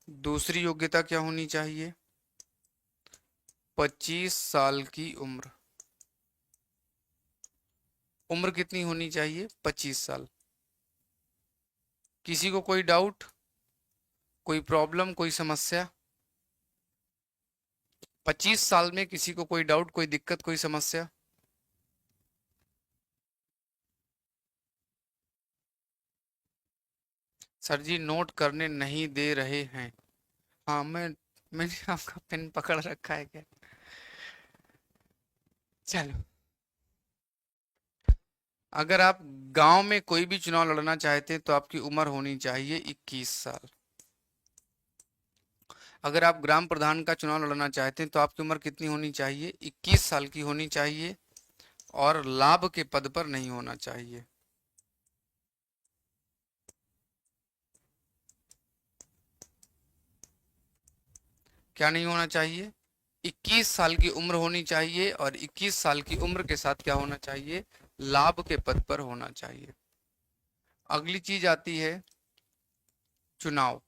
दूसरी योग्यता क्या होनी चाहिए? 25 साल की उम्र। उम्र कितनी होनी चाहिए? 25 साल। किसी को कोई डाउट, कोई प्रॉब्लम, कोई समस्या? 25 साल में किसी को कोई डाउट, कोई दिक्कत, कोई समस्या? सर जी नोट करने नहीं दे रहे हैं। हाँ, मैंने आपका पेन पकड़ रखा है क्या? चलो, अगर आप गांव में कोई भी चुनाव लड़ना चाहते हैं तो आपकी उम्र होनी चाहिए 21 साल। अगर आप ग्राम प्रधान का चुनाव लड़ना चाहते हैं तो आपकी उम्र कितनी होनी चाहिए? 21 साल की होनी चाहिए, और लाभ के पद पर नहीं होना चाहिए। क्या नहीं होना चाहिए? 21 साल की उम्र होनी चाहिए, और 21 साल की उम्र के साथ क्या होना चाहिए? लाभ के पद पर होना चाहिए। अगली चीज आती है चुनाव।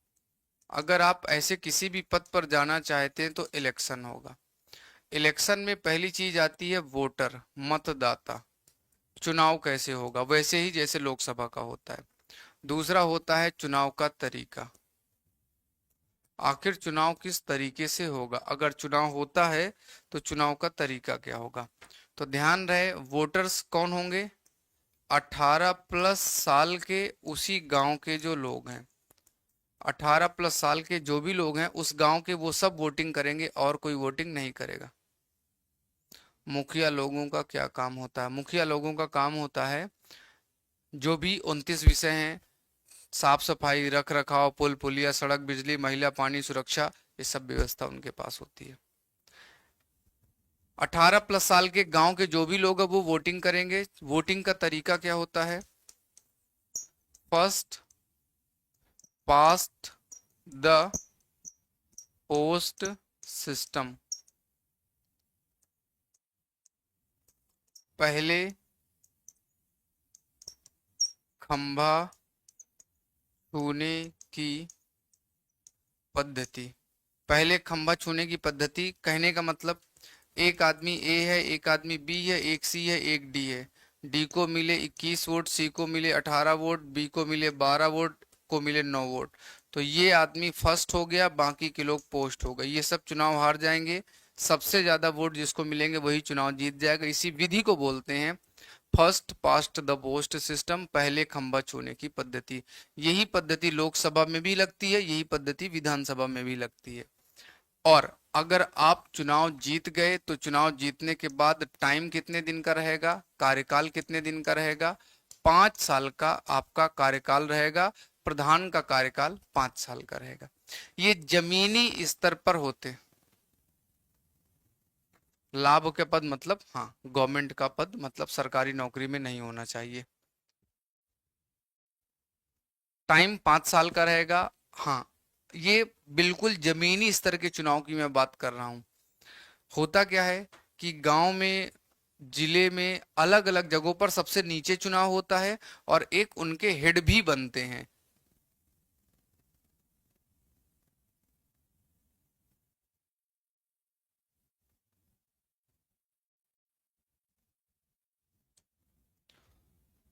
अगर आप ऐसे किसी भी पद पर जाना चाहते हैं तो इलेक्शन होगा। इलेक्शन में पहली चीज आती है वोटर, मतदाता। चुनाव कैसे होगा? वैसे ही जैसे लोकसभा का होता है। दूसरा होता है चुनाव का तरीका। आखिर चुनाव किस तरीके से होगा? अगर चुनाव होता है तो चुनाव का तरीका क्या होगा? तो ध्यान रहे, वोटर्स कौन होंगे? 18+ साल के उसी गांव के जो लोग हैं। 18+ साल के जो भी लोग हैं उस गांव के, वो सब वोटिंग करेंगे और कोई वोटिंग नहीं करेगा। मुखिया लोगों का क्या काम होता है? मुखिया लोगों का काम होता है, जो भी 29 विषय हैं, साफ सफाई, रख रखाव, पुल पुलिया, सड़क, बिजली, महिला, पानी, सुरक्षा, ये सब व्यवस्था उनके पास होती है। 18+ साल के गांव के जो भी लोग हैं वो वोटिंग करेंगे। वोटिंग का तरीका क्या होता है? First past the post system. पहले खंभा छूने की पद्धति। पहले खंभा छूने की पद्धति कहने का मतलब, एक आदमी ए है, एक आदमी बी है, एक सी है, एक डी है। डी को मिले 21 वोट, सी को मिले 18 वोट, बी को मिले 12 वोट, को मिले 9 वोट। तो ये आदमी फर्स्ट हो गया, बाकी के लोग पोस्ट हो गए। ये सब चुनाव हार जाएंगे। सबसे ज्यादा वोट जिसको मिलेंगे वही चुनाव जीत जाएगा। इसी विधि को बोलते हैं first past the post system, पहले खंभा छूने की पद्धति। यही पद्धति लोकसभा में भी लगती है, यही पद्धति विधानसभा में भी लगती है। और अगर आप चुनाव जीत गए तो चुनाव जीतने के बाद टाइम कितने दिन का रहेगा? कार्यकाल कितने दिन का रहेगा? 5 साल का आपका कार्यकाल रहेगा। प्रधान का कार्यकाल 5 साल का रहेगा। ये जमीनी स्तर पर होते। लाभ के पद मतलब, हाँ, गवर्नमेंट का पद मतलब सरकारी नौकरी में नहीं होना चाहिए। टाइम 5 साल का रहेगा। हाँ, ये बिल्कुल जमीनी स्तर के चुनाव की मैं बात कर रहा हूँ। होता क्या है कि गांव में, जिले में, अलग अलग जगहों पर सबसे नीचे चुनाव होता है, और एक उनके हेड भी बनते हैं।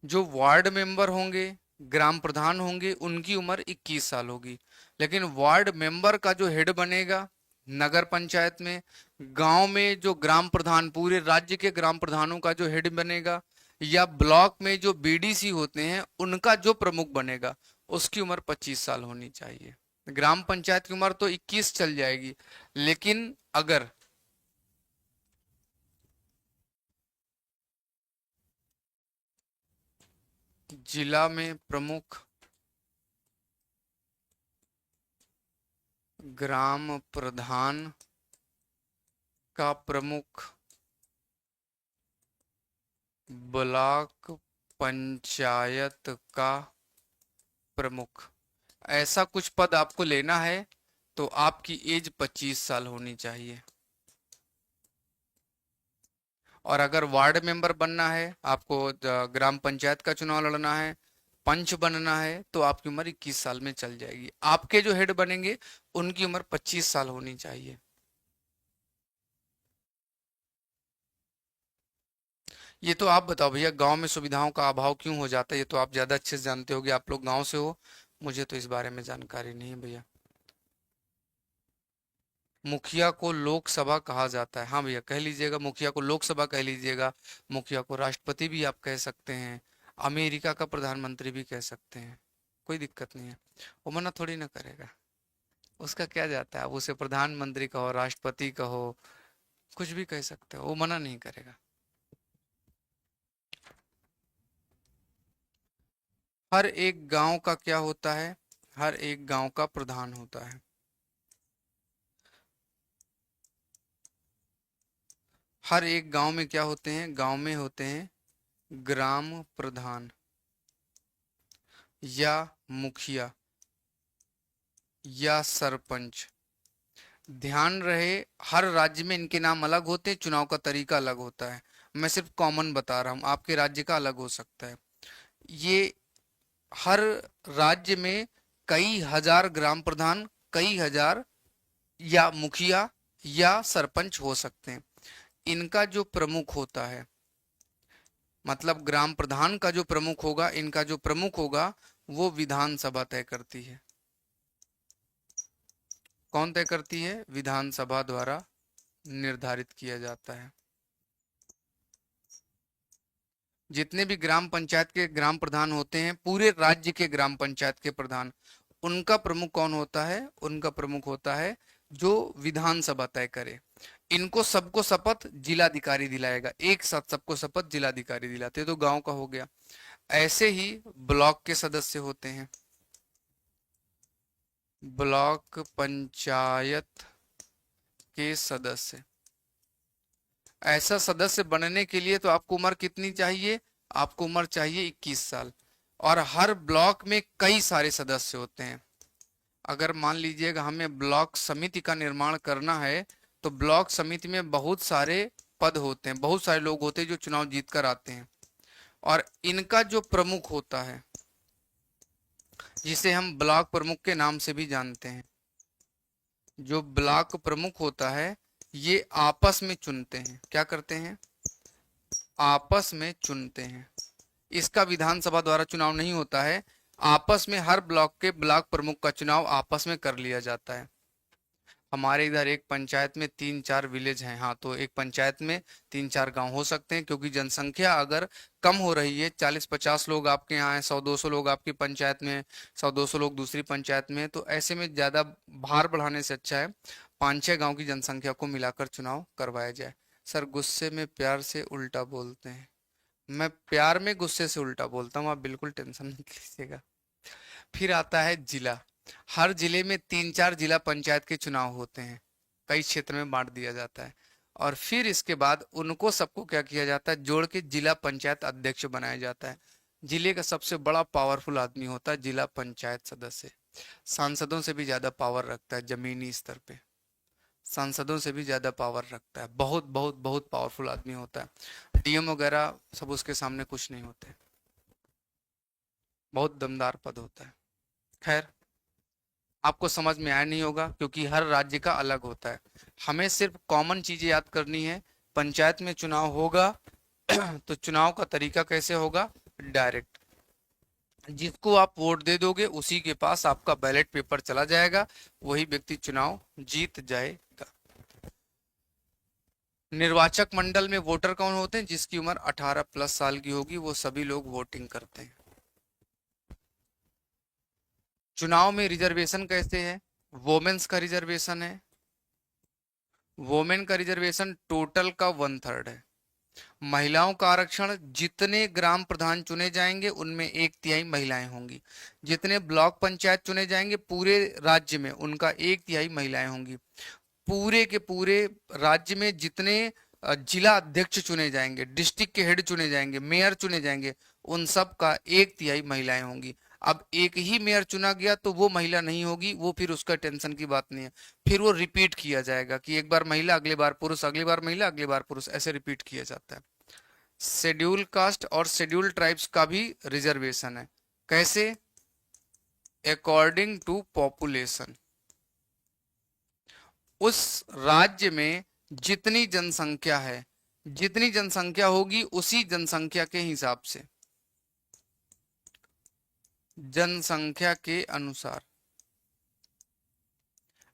जो वार्ड मेंबर होंगे, ग्राम प्रधान होंगे, उनकी उम्र 21 साल होगी। लेकिन वार्ड मेंबर का जो हेड बनेगा नगर पंचायत में, गांव में जो ग्राम प्रधान, पूरे राज्य के ग्राम प्रधानों का जो हेड बनेगा, या ब्लॉक में जो बीडीसी होते हैं उनका जो प्रमुख बनेगा, उसकी उम्र 25 साल होनी चाहिए। ग्राम पंचायत की उम्र तो 21 चल जाएगी। लेकिन अगर जिला में प्रमुख ग्राम प्रधान का प्रमुख ब्लॉक पंचायत का प्रमुख। ऐसा कुछ पद आपको लेना है तो आपकी एज 25 साल होनी चाहिए। और अगर वार्ड मेंबर बनना है, आपको ग्राम पंचायत का चुनाव लड़ना है, पंच बनना है, तो आपकी उम्र 21 साल में चल जाएगी। आपके जो हेड बनेंगे उनकी उम्र 25 साल होनी चाहिए। ये तो आप बताओ भैया, गांव में सुविधाओं का अभाव क्यों हो जाता है? ये तो आप ज्यादा अच्छे से जानते होगे, आप लोग गांव से हो। मुझे तो इस बारे में जानकारी नहीं है भैया। मुखिया को लोकसभा कहा जाता है। हाँ भैया, कह लीजिएगा, मुखिया को लोकसभा कह लीजिएगा। मुखिया को राष्ट्रपति भी आप कह सकते हैं। अमेरिका का प्रधानमंत्री भी कह सकते हैं। कोई दिक्कत नहीं है। वो मना थोड़ी ना करेगा। उसका क्या जाता है, आप उसे प्रधानमंत्री कहो, राष्ट्रपति कहो, कुछ भी कह सकते हो, वो मना नहीं करेगा। हर एक गांव का क्या होता है? हर एक गांव का प्रधान होता है। हर एक गांव में क्या होते हैं? गांव में होते हैं ग्राम प्रधान या मुखिया या सरपंच। ध्यान रहे, हर राज्य में इनके नाम अलग होते हैं, चुनाव का तरीका अलग होता है। मैं सिर्फ कॉमन बता रहा हूँ, आपके राज्य का अलग हो सकता है। ये हर राज्य में कई हजार ग्राम प्रधान, कई हजार या मुखिया या सरपंच हो सकते हैं। इनका जो प्रमुख होता है, मतलब ग्राम प्रधान का जो प्रमुख होगा, इनका जो प्रमुख होगा, वो विधानसभा तय करती है। कौन तय करती है? विधानसभा द्वारा निर्धारित किया जाता है। जितने भी ग्राम पंचायत के ग्राम प्रधान होते हैं, पूरे राज्य के ग्राम पंचायत के प्रधान, उनका प्रमुख कौन होता है? उनका प्रमुख होता है जो विधानसभा तय करे। इनको सबको शपथ जिलाधिकारी दिलाएगा, एक साथ सबको शपथ जिलाधिकारी दिलाते, तो गांव का हो गया। ऐसे ही ब्लॉक के सदस्य होते हैं। ब्लॉक पंचायत के सदस्य, ऐसा सदस्य बनने के लिए तो आपको उम्र कितनी चाहिए? आपको उम्र चाहिए 21 साल। और हर ब्लॉक में कई सारे सदस्य होते हैं। अगर मान लीजिएगा हमें ब्लॉक समिति का निर्माण करना है, तो ब्लॉक समिति में बहुत सारे पद होते हैं, बहुत सारे लोग होते हैं जो चुनाव जीत कर आते हैं। और इनका जो प्रमुख होता है, जिसे हम ब्लॉक प्रमुख के नाम से भी जानते हैं, जो ब्लॉक प्रमुख होता है, ये आपस में चुनते हैं। क्या करते हैं? आपस में चुनते हैं। इसका विधानसभा द्वारा चुनाव नहीं होता है। आपस में हर ब्लॉक के ब्लॉक प्रमुख का चुनाव आपस में कर लिया जाता है। हमारे इधर एक पंचायत में 3-4 विलेज हैं। हाँ, तो एक पंचायत में 3-4 गांव हो सकते हैं, क्योंकि जनसंख्या अगर कम हो रही है, 40-50 लोग आपके यहाँ हैं, 100-200 लोग आपकी पंचायत में, 100-200 लोग दूसरी पंचायत में, तो ऐसे में ज़्यादा भार बढ़ाने से अच्छा है 5-6 गांव की जनसंख्या को मिलाकर चुनाव करवाया जाए। सर, गुस्से में प्यार से उल्टा बोलते हैं। मैं प्यार में गुस्से से उल्टा बोलता हूँ, आप बिल्कुल टेंशन मत लीजिएगा। फिर आता है जिला। हर जिले में 3-4 जिला पंचायत के चुनाव होते हैं, कई क्षेत्र में बांट दिया जाता है। और फिर इसके बाद उनको सबको क्या किया जाता है? जोड़ के जिला पंचायत अध्यक्ष बनाया जाता है। जिले का सबसे बड़ा पावरफुल आदमी होता है जिला पंचायत सदस्य। सांसदों से भी ज्यादा पावर रखता है जमीनी स्तर पे। सांसदों से भी ज्यादा पावर रखता है, बहुत बहुत बहुत पावरफुल आदमी होता है। डीएम वगैरह सब उसके सामने कुछ नहीं होते। बहुत दमदार पद होता है। खैर, आपको समझ में आया नहीं होगा, क्योंकि हर राज्य का अलग होता है। हमें सिर्फ कॉमन चीजें याद करनी है। पंचायत में चुनाव होगा तो चुनाव का तरीका कैसे होगा? डायरेक्ट। जिसको आप वोट दे दोगे उसी के पास आपका बैलेट पेपर चला जाएगा, वही व्यक्ति चुनाव जीत जाएगा। निर्वाचक मंडल में वोटर कौन होते हैं? जिसकी उम्र 18+ साल की होगी, वो सभी लोग वोटिंग करते हैं। चुनाव में रिजर्वेशन कैसे है? वोमेन्स का रिजर्वेशन है। वोमेन का रिजर्वेशन टोटल का 1/3 है। महिलाओं का आरक्षण, जितने ग्राम प्रधान चुने जाएंगे उनमें 1/3 महिलाएं होंगी। जितने ब्लॉक पंचायत चुने जाएंगे पूरे राज्य में, उनका 1/3 महिलाएं होंगी। पूरे के पूरे राज्य में जितने जिला अध्यक्ष चुने जाएंगे, डिस्ट्रिक्ट के हेड चुने जाएंगे, मेयर चुने जाएंगे, उन सब का 1/3 महिलाएं होंगी। अब एक ही मेयर चुना गया तो वो महिला नहीं होगी, वो फिर उसका टेंशन की बात नहीं है। फिर वो रिपीट किया जाएगा कि एक बार महिला, अगली बार पुरुष, अगली बार महिला, अगली बार पुरुष, ऐसे रिपीट किया जाता है। शेड्यूल कास्ट और शेड्यूल ट्राइब्स का भी रिजर्वेशन है। कैसे? According to population. उस राज्य में जितनी जनसंख्या है, जितनी जनसंख्या होगी उसी जनसंख्या के हिसाब से, जनसंख्या के अनुसार।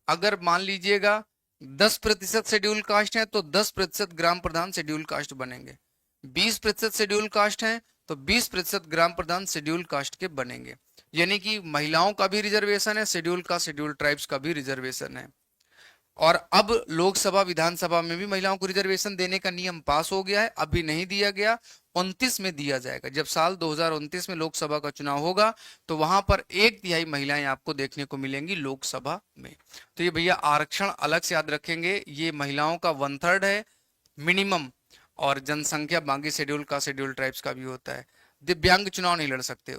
अगर मान लीजिएगा 10% शेड्यूल कास्ट है तो 10% ग्राम प्रधान शेड्यूल कास्ट बनेंगे। 20% शेड्यूल कास्ट है तो 20% ग्राम प्रधान शेड्यूल कास्ट के बनेंगे। यानी कि महिलाओं का भी रिजर्वेशन है, शेड्यूल का, शेड्यूल ट्राइब्स का भी रिजर्वेशन है। और अब लोकसभा विधानसभा में भी महिलाओं को रिजर्वेशन देने का नियम पास हो गया है, अभी नहीं दिया गया, 29 में दिया जाएगा। जब साल 2029 में लोकसभा का चुनाव होगा तो वहां पर 1/3 महिलाएं आपको देखने को मिलेंगी लोकसभा में। तो ये भैया आरक्षण अलग से याद रखेंगे, ये महिलाओं का 1/3 है मिनिमम, और जनसंख्या बाकी शेड्यूल का, शेड्यूल ट्राइब्स का भी होता है। दिव्यांग चुनाव नहीं लड़ सकते।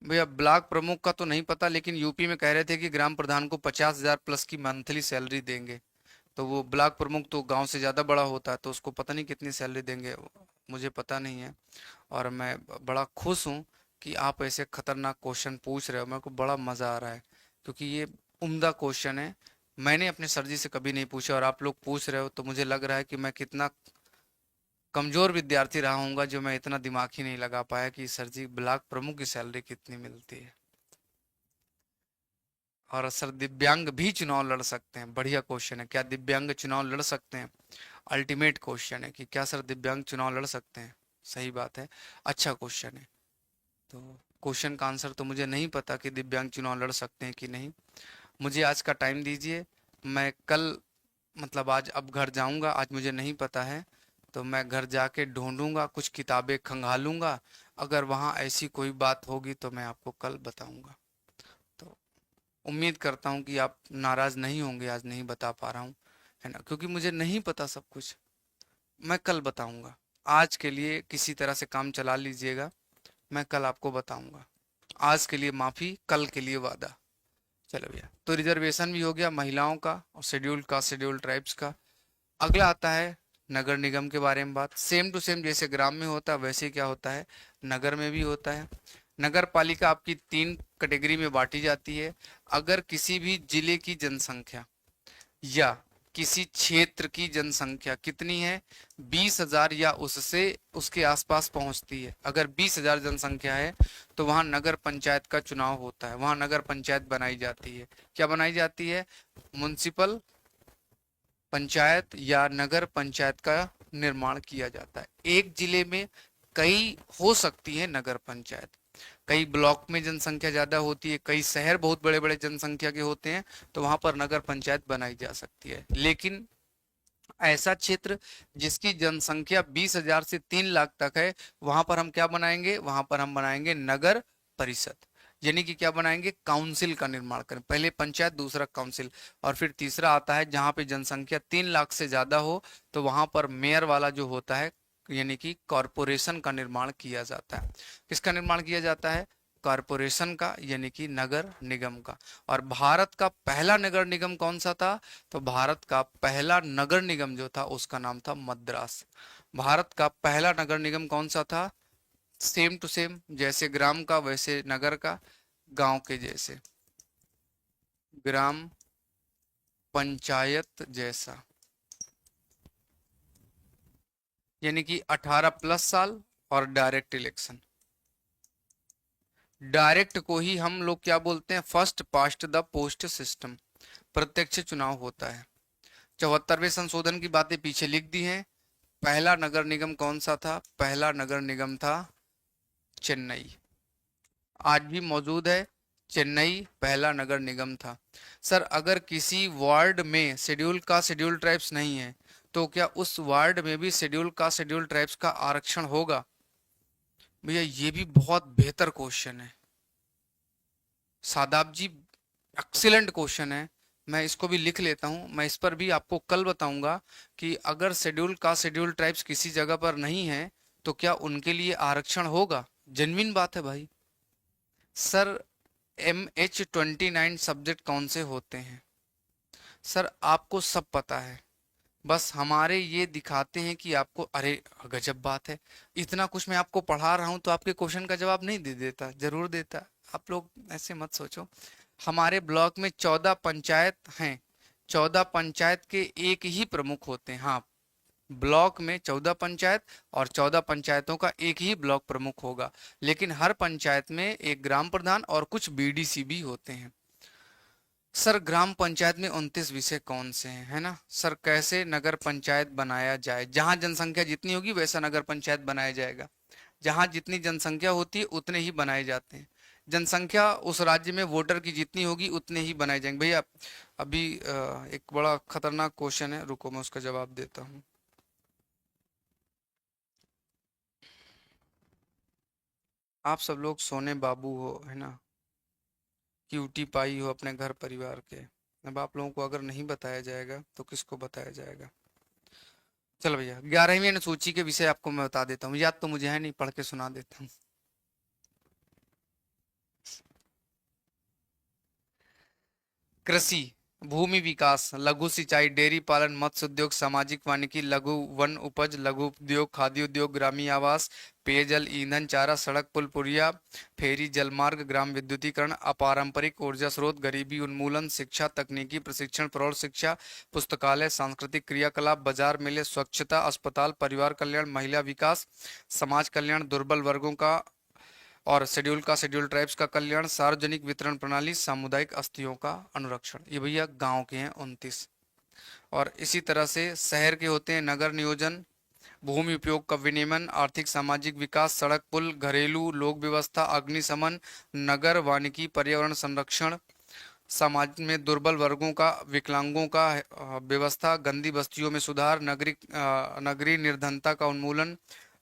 भैया ब्लॉक प्रमुख का तो नहीं पता, लेकिन यूपी में कह रहे थे कि ग्राम प्रधान को 50,000 प्लस की मंथली सैलरी देंगे। तो वो ब्लॉक प्रमुख तो गांव से ज़्यादा बड़ा होता है, तो उसको पता नहीं कितनी सैलरी देंगे, मुझे पता नहीं है। और मैं बड़ा खुश हूँ कि आप ऐसे खतरनाक क्वेश्चन पूछ रहे हो, मेरे को बड़ा मज़ा आ रहा है, क्योंकि ये उम्दा क्वेश्चन है। मैंने अपने सर जी से कभी नहीं पूछा और आप लोग पूछ रहे हो, तो मुझे लग रहा है कि मैं कितना कमजोर विद्यार्थी रहा हूँगा जो मैं इतना दिमाग ही नहीं लगा पाया कि सर जी ब्लॉक प्रमुख की सैलरी कितनी मिलती है। और सर दिव्यांग भी चुनाव लड़ सकते हैं? बढ़िया क्वेश्चन है, क्या दिव्यांग चुनाव लड़ सकते हैं? अल्टीमेट क्वेश्चन है कि क्या सर दिव्यांग चुनाव लड़ सकते हैं। सही बात है, अच्छा क्वेश्चन है। तो क्वेश्चन का आंसर तो मुझे नहीं पता कि दिव्यांग चुनाव लड़ सकते हैं कि नहीं। मुझे आज का टाइम दीजिए, मैं कल, मतलब आज अब घर जाऊंगा, आज मुझे नहीं पता है, तो मैं घर जाके ढूंढूंगा, कुछ किताबें खंगालूंगा, अगर वहाँ ऐसी कोई बात होगी तो मैं आपको कल बताऊंगा। तो उम्मीद करता हूँ कि आप नाराज नहीं होंगे, आज नहीं बता पा रहा हूँ, है ना, क्योंकि मुझे नहीं पता सब कुछ। मैं कल बताऊंगा। आज के लिए किसी तरह से काम चला लीजिएगा, मैं कल आपको बताऊंगा। आज के लिए माफी, कल के लिए वादा। चलो भैया, तो रिजर्वेशन भी हो गया महिलाओं का और शेड्यूल का, शेड्यूल ट्राइब्स का। अगला आता है नगर निगम के बारे में बात। सेम टू सेम जैसे ग्राम में होता है वैसे क्या होता है, नगर में भी होता है। नगर पालिका आपकी 3 कैटेगरी में बांटी जाती है। अगर किसी भी जिले की जनसंख्या या किसी क्षेत्र की जनसंख्या कितनी है, 20,000 या उससे, उसके आसपास पहुंचती है, अगर 20,000 जनसंख्या है तो वहां नगर पंचायत का चुनाव होता है, वहां नगर पंचायत बनाई जाती है। क्या बनाई जाती है? म्युनिसिपल पंचायत या नगर पंचायत का निर्माण किया जाता है। एक जिले में कई हो सकती है नगर पंचायत, कई ब्लॉक में जनसंख्या ज्यादा होती है, कई शहर बहुत बड़े बड़े जनसंख्या के होते हैं, तो वहां पर नगर पंचायत बनाई जा सकती है। लेकिन ऐसा क्षेत्र जिसकी जनसंख्या 20,000 से 3 लाख तक है, वहां पर हम क्या बनाएंगे? वहां पर हम बनाएंगे नगर परिषद। यानी कि क्या बनाएंगे? काउंसिल का निर्माण करें। पहले पंचायत, दूसरा काउंसिल, और फिर तीसरा आता है जहां पे जनसंख्या 3 लाख से ज्यादा हो, तो वहां पर मेयर वाला जो होता है, यानी कि कॉरपोरेशन का निर्माण किया जाता है। किसका निर्माण किया जाता है? कॉरपोरेशन का, यानी कि नगर निगम का। और भारत का पहला नगर निगम कौन सा था? तो भारत का पहला नगर निगम जो था उसका नाम था मद्रास। भारत का पहला नगर निगम कौन सा था? सेम टू सेम, जैसे ग्राम का वैसे नगर का, गांव के जैसे, ग्राम पंचायत जैसा। यानी कि 18+ साल और डायरेक्ट इलेक्शन। डायरेक्ट को ही हम लोग क्या बोलते हैं? First past the post system, प्रत्यक्ष चुनाव होता है। 74वें संशोधन की बातें पीछे लिख दी हैं। पहला नगर निगम कौन सा था? पहला नगर निगम था चेन्नई, आज भी मौजूद है। चेन्नई पहला नगर निगम था। सर अगर किसी वार्ड में शेड्यूल का शेड्यूल ट्राइब्स नहीं है तो क्या उस वार्ड में भी शेड्यूल का शेड्यूल ट्राइब्स का आरक्षण होगा? भैया ये भी बहुत बेहतर क्वेश्चन है सादाब जी, एक्सीलेंट क्वेश्चन है। मैं इसको भी लिख लेता हूँ, मैं इस पर भी आपको कल बताऊंगा कि अगर शेड्यूल का शेड्यूल ट्राइब्स किसी जगह पर नहीं है तो क्या उनके लिए आरक्षण होगा। जेन्युइन बात है भाई। सर MH29 सब्जेक्ट कौन से होते हैं? सर आपको सब पता है, बस हमारे ये दिखाते हैं कि आपको, अरे गजब बात है, इतना कुछ मैं आपको पढ़ा रहा हूँ तो आपके क्वेश्चन का जवाब नहीं दे देता? जरूर देता। आप लोग ऐसे मत सोचो। हमारे ब्लॉक में 14 पंचायत हैं, 14 पंचायत के एक ही प्रमुख होते हैं। हाँ, ब्लॉक में 14 पंचायत और 14 पंचायतों का एक ही ब्लॉक प्रमुख होगा, लेकिन हर पंचायत में एक ग्राम प्रधान और कुछ BDC भी होते हैं। सर ग्राम पंचायत में 29 विषय कौन से हैं, है ना? सर कैसे नगर पंचायत बनाया जाए, जहां जनसंख्या जितनी होगी वैसा नगर पंचायत बनाया जाएगा। जहां जितनी जनसंख्या होती है उतने ही बनाए जाते हैं। जनसंख्या उस राज्य में वोटर की जितनी होगी उतने ही बनाए जाएंगे। भैया अभी एक बड़ा खतरनाक क्वेश्चन है, रुको मैं उसका जवाब देता हूँ। आप सब लोग सोने बाबू हो, है ना, क्यूटी पाई हो अपने घर परिवार के। अब आप लोगों को अगर नहीं बताया जाएगा तो किसको बताया जाएगा? चलो भैया 11वीं अनुसूची के विषय आपको मैं बता देता हूँ, याद तो मुझे है नहीं, पढ़ के सुना देता हूँ। कृषि, भूमि विकास, लघु सिंचाई, डेयरी पालन, मत्स्य उद्योग, सामाजिक वानिकी, लघु वन उपज, लघु उद्योग, खाद्य उद्योग, ग्रामीण आवास, पेयजल, ईंधन, चारा, सड़क, पुल पुरिया, फेरी, जलमार्ग, ग्राम विद्युतीकरण, अपारंपरिक ऊर्जा स्रोत, गरीबी उन्मूलन, शिक्षा, तकनीकी प्रशिक्षण, प्रौढ़ शिक्षा, पुस्तकालय, सांस्कृतिक क्रियाकलाप, बाजार मेले, स्वच्छता, अस्पताल, परिवार कल्याण, महिला विकास, समाज कल्याण, दुर्बल वर्गों का और शेड्यूल का शेड्यूल ट्राइब्स का कल्याण, सार्वजनिक वितरण प्रणाली, सामुदायिक अस्थियों का अनुरक्षण। ये भैया गांव के हैं 29। और इसी तरह से शहर के होते हैं नगर नियोजन, भूमि उपयोग का विनियमन, आर्थिक सामाजिक विकास, सड़क पुल, घरेलू लोक व्यवस्था, अग्निशमन, नगर वानिकी, पर्यावरण संरक्षण, समाज में दुर्बल वर्गों का, विकलांगों का व्यवस्था, गंदी बस्तियों में सुधार, नगरीय निर्धनता का उन्मूलन,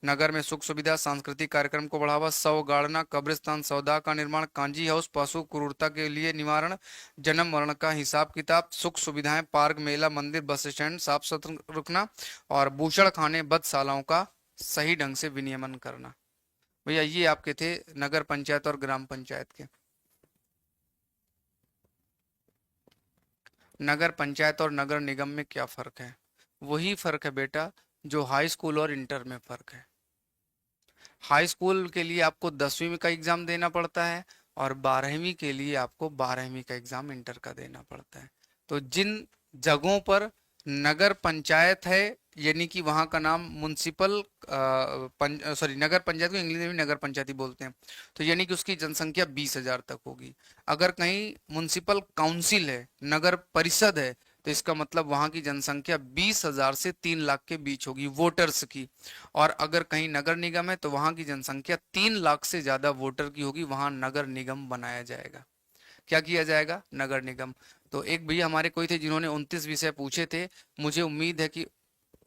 नगर में सुख सुविधा, सांस्कृतिक कार्यक्रम को बढ़ावा, शव गाड़ना, कब्रिस्तान सौदा का निर्माण, कांजी हाउस, पशु क्रूरता के लिए निवारण, जन्म मरण का हिसाब किताब, सुख सुविधाएं, पार्क, मेला, मंदिर, बस स्टैंड साफ सुथरा रखना और बूचड़ खाने, बदशालाओं का सही ढंग से विनियमन करना। भैया ये आपके थे नगर पंचायत और ग्राम पंचायत के। नगर पंचायत और नगर निगम में क्या फर्क है? वही फर्क है बेटा जो हाई स्कूल और इंटर में फर्क है। हाई स्कूल के लिए आपको 10वीं का एग्जाम देना पड़ता है और 12वीं के लिए आपको 12वीं का एग्जाम इंटर का देना पड़ता है। तो जिन जगहों पर नगर पंचायत है, यानी कि वहाँ का नाम म्युनिसिपल सॉरी नगर पंचायत को इंग्लिश में भी नगर पंचायत ही बोलते हैं, तो यानी कि उसकी जनसंख्या 20,000 तक होगी। अगर कहीं म्युनिसिपल काउंसिल है, नगर परिषद है, तो इसका मतलब वहाँ की जनसंख्या 20,000 से 3 लाख के बीच होगी वोटर्स की। और अगर कहीं नगर निगम है तो वहां की जनसंख्या 3 लाख से ज्यादा वोटर की होगी, वहां नगर निगम बनाया जाएगा। क्या किया जाएगा? नगर निगम। तो एक भैया हमारे कोई थे जिन्होंने 29 विषय पूछे थे। मुझे उम्मीद है कि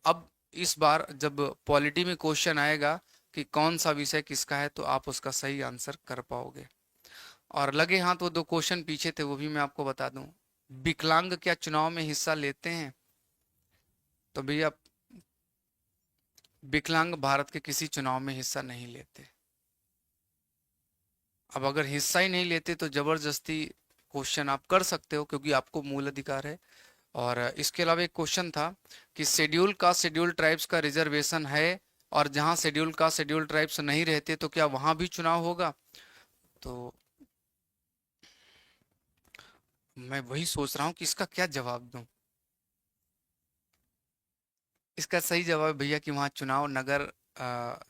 अब इस बार जब पॉलिटी में क्वेश्चन आएगा कि कौन सा विषय किसका है तो आप उसका सही आंसर कर पाओगे। और लगे हाथ वो 2 क्वेश्चन पीछे थे वो भी मैं आपको बता दूं। विकलांग क्या चुनाव में हिस्सा लेते हैं? तो भैया विकलांग भारत के किसी चुनाव में हिस्सा नहीं लेते। अब अगर हिस्सा ही नहीं लेते तो जबरदस्ती क्वेश्चन आप कर सकते हो क्योंकि आपको मूल अधिकार है। और इसके अलावा एक क्वेश्चन था कि शेड्यूल का शेड्यूल ट्राइब्स का रिजर्वेशन है और जहां शेड्यूल का शेड्यूल ट्राइब्स नहीं रहते तो क्या वहां भी चुनाव होगा? तो मैं वही सोच रहा हूँ कि इसका क्या जवाब दूं। इसका सही जवाब है भैया कि वहाँ चुनाव नगर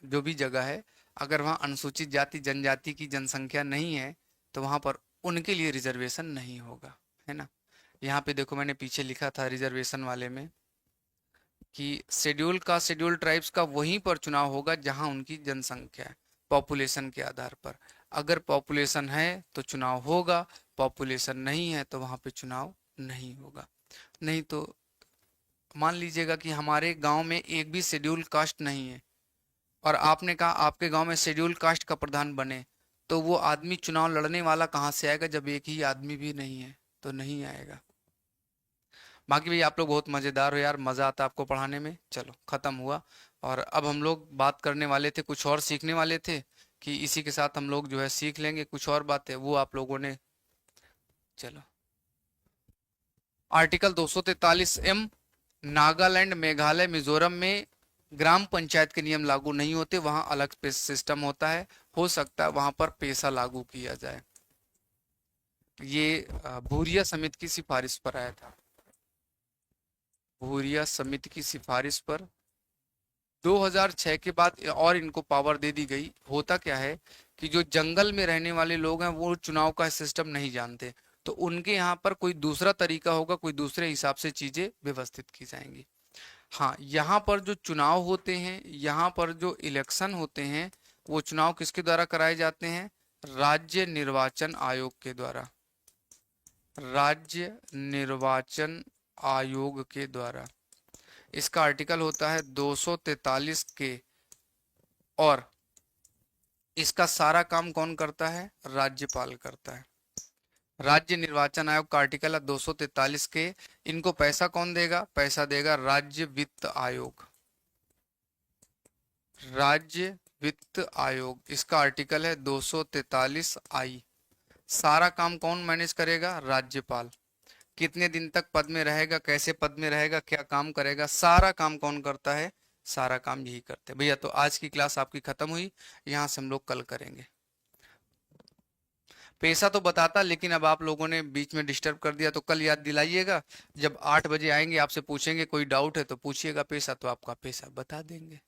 जो भी जगह है, अगर वहाँ अनुसूचित जाति जनजाति की जनसंख्या नहीं है तो वहाँ पर उनके लिए रिजर्वेशन नहीं होगा, है ना। यहाँ पे देखो मैंने पीछे लिखा था रिजर्वेशन वाले में कि शेड्यूल का शेड्यूल ट्राइब्स का वहीं पर चुनाव होगा जहाँ उनकी जनसंख्या है, पॉपुलेशन के आधार पर। अगर पॉपुलेशन है तो चुनाव होगा, पॉपुलेशन नहीं है तो वहां पे चुनाव नहीं होगा। नहीं तो मान लीजिएगा कि हमारे गांव में एक भी शेड्यूल कास्ट नहीं है और आपने कहा आपके गांव में शेड्यूल कास्ट का प्रधान बने, तो वो आदमी चुनाव लड़ने वाला कहाँ से आएगा जब एक ही आदमी भी नहीं है, तो नहीं आएगा। बाकी भी आप लोग बहुत मजेदार हो यार, मजा आता है आपको पढ़ाने में। चलो खत्म हुआ, और अब हम लोग बात करने वाले थे, कुछ और सीखने वाले थे कि इसी के साथ हम लोग जो है सीख लेंगे कुछ और बातें, वो आप लोगों ने। चलो, आर्टिकल 243 एम, नागालैंड मेघालय मिजोरम में ग्राम पंचायत के नियम लागू नहीं होते, वहां अलग सिस्टम होता है, हो सकता है वहां पर पैसा लागू किया जाए। ये भूरिया समिति की सिफारिश पर आया था, भूरिया समिति की सिफारिश पर 2006 के बाद और इनको पावर दे दी गई। होता क्या है कि जो जंगल में रहने वाले लोग हैं वो चुनाव का सिस्टम नहीं जानते, तो उनके यहाँ पर कोई दूसरा तरीका होगा, कोई दूसरे हिसाब से चीजें व्यवस्थित की जाएंगी। हाँ, यहाँ पर जो चुनाव होते हैं, यहाँ पर जो इलेक्शन होते हैं, वो चुनाव किसके द्वारा कराए जाते हैं? राज्य निर्वाचन आयोग के द्वारा, राज्य निर्वाचन आयोग के द्वारा। इसका आर्टिकल होता है 243 के, और इसका सारा काम कौन करता है? राज्यपाल करता है। राज्य निर्वाचन आयोग का आर्टिकल है 243 के। इनको पैसा कौन देगा? पैसा देगा राज्य वित्त आयोग, राज्य वित्त आयोग। इसका आर्टिकल है 243 आई। सारा काम कौन मैनेज करेगा? राज्यपाल। कितने दिन तक पद में रहेगा, कैसे पद में रहेगा, क्या काम करेगा, सारा काम कौन करता है? सारा काम यही करते हैं भैया। तो आज की क्लास आपकी खत्म हुई, यहाँ से हम लोग कल करेंगे। पैसा तो बताता, लेकिन अब आप लोगों ने बीच में डिस्टर्ब कर दिया, तो कल याद दिलाइएगा। जब 8 बजे आएंगे आपसे पूछेंगे कोई डाउट है तो पूछिएगा पैसा, तो आपका पैसा बता देंगे,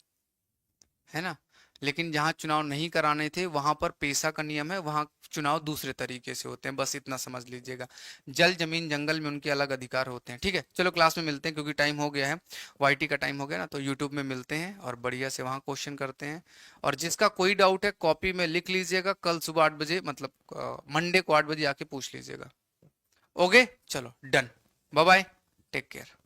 है ना। लेकिन जहाँ चुनाव नहीं कराने थे वहां पर पैसा का नियम है, वहां चुनाव दूसरे तरीके से होते हैं, बस इतना समझ लीजिएगा। जल जमीन जंगल में उनके अलग अधिकार होते हैं। ठीक है, चलो क्लास में मिलते हैं, क्योंकि टाइम हो गया है, वाईटी का टाइम हो गया ना, तो यूट्यूब में मिलते हैं और बढ़िया से वहाँ क्वेश्चन करते हैं। और जिसका कोई डाउट है कॉपी में लिख लीजिएगा, कल सुबह 8 बजे, मतलब मंडे को 8 बजे आके पूछ लीजिएगा। ओके, चलो done, bye bye, take care.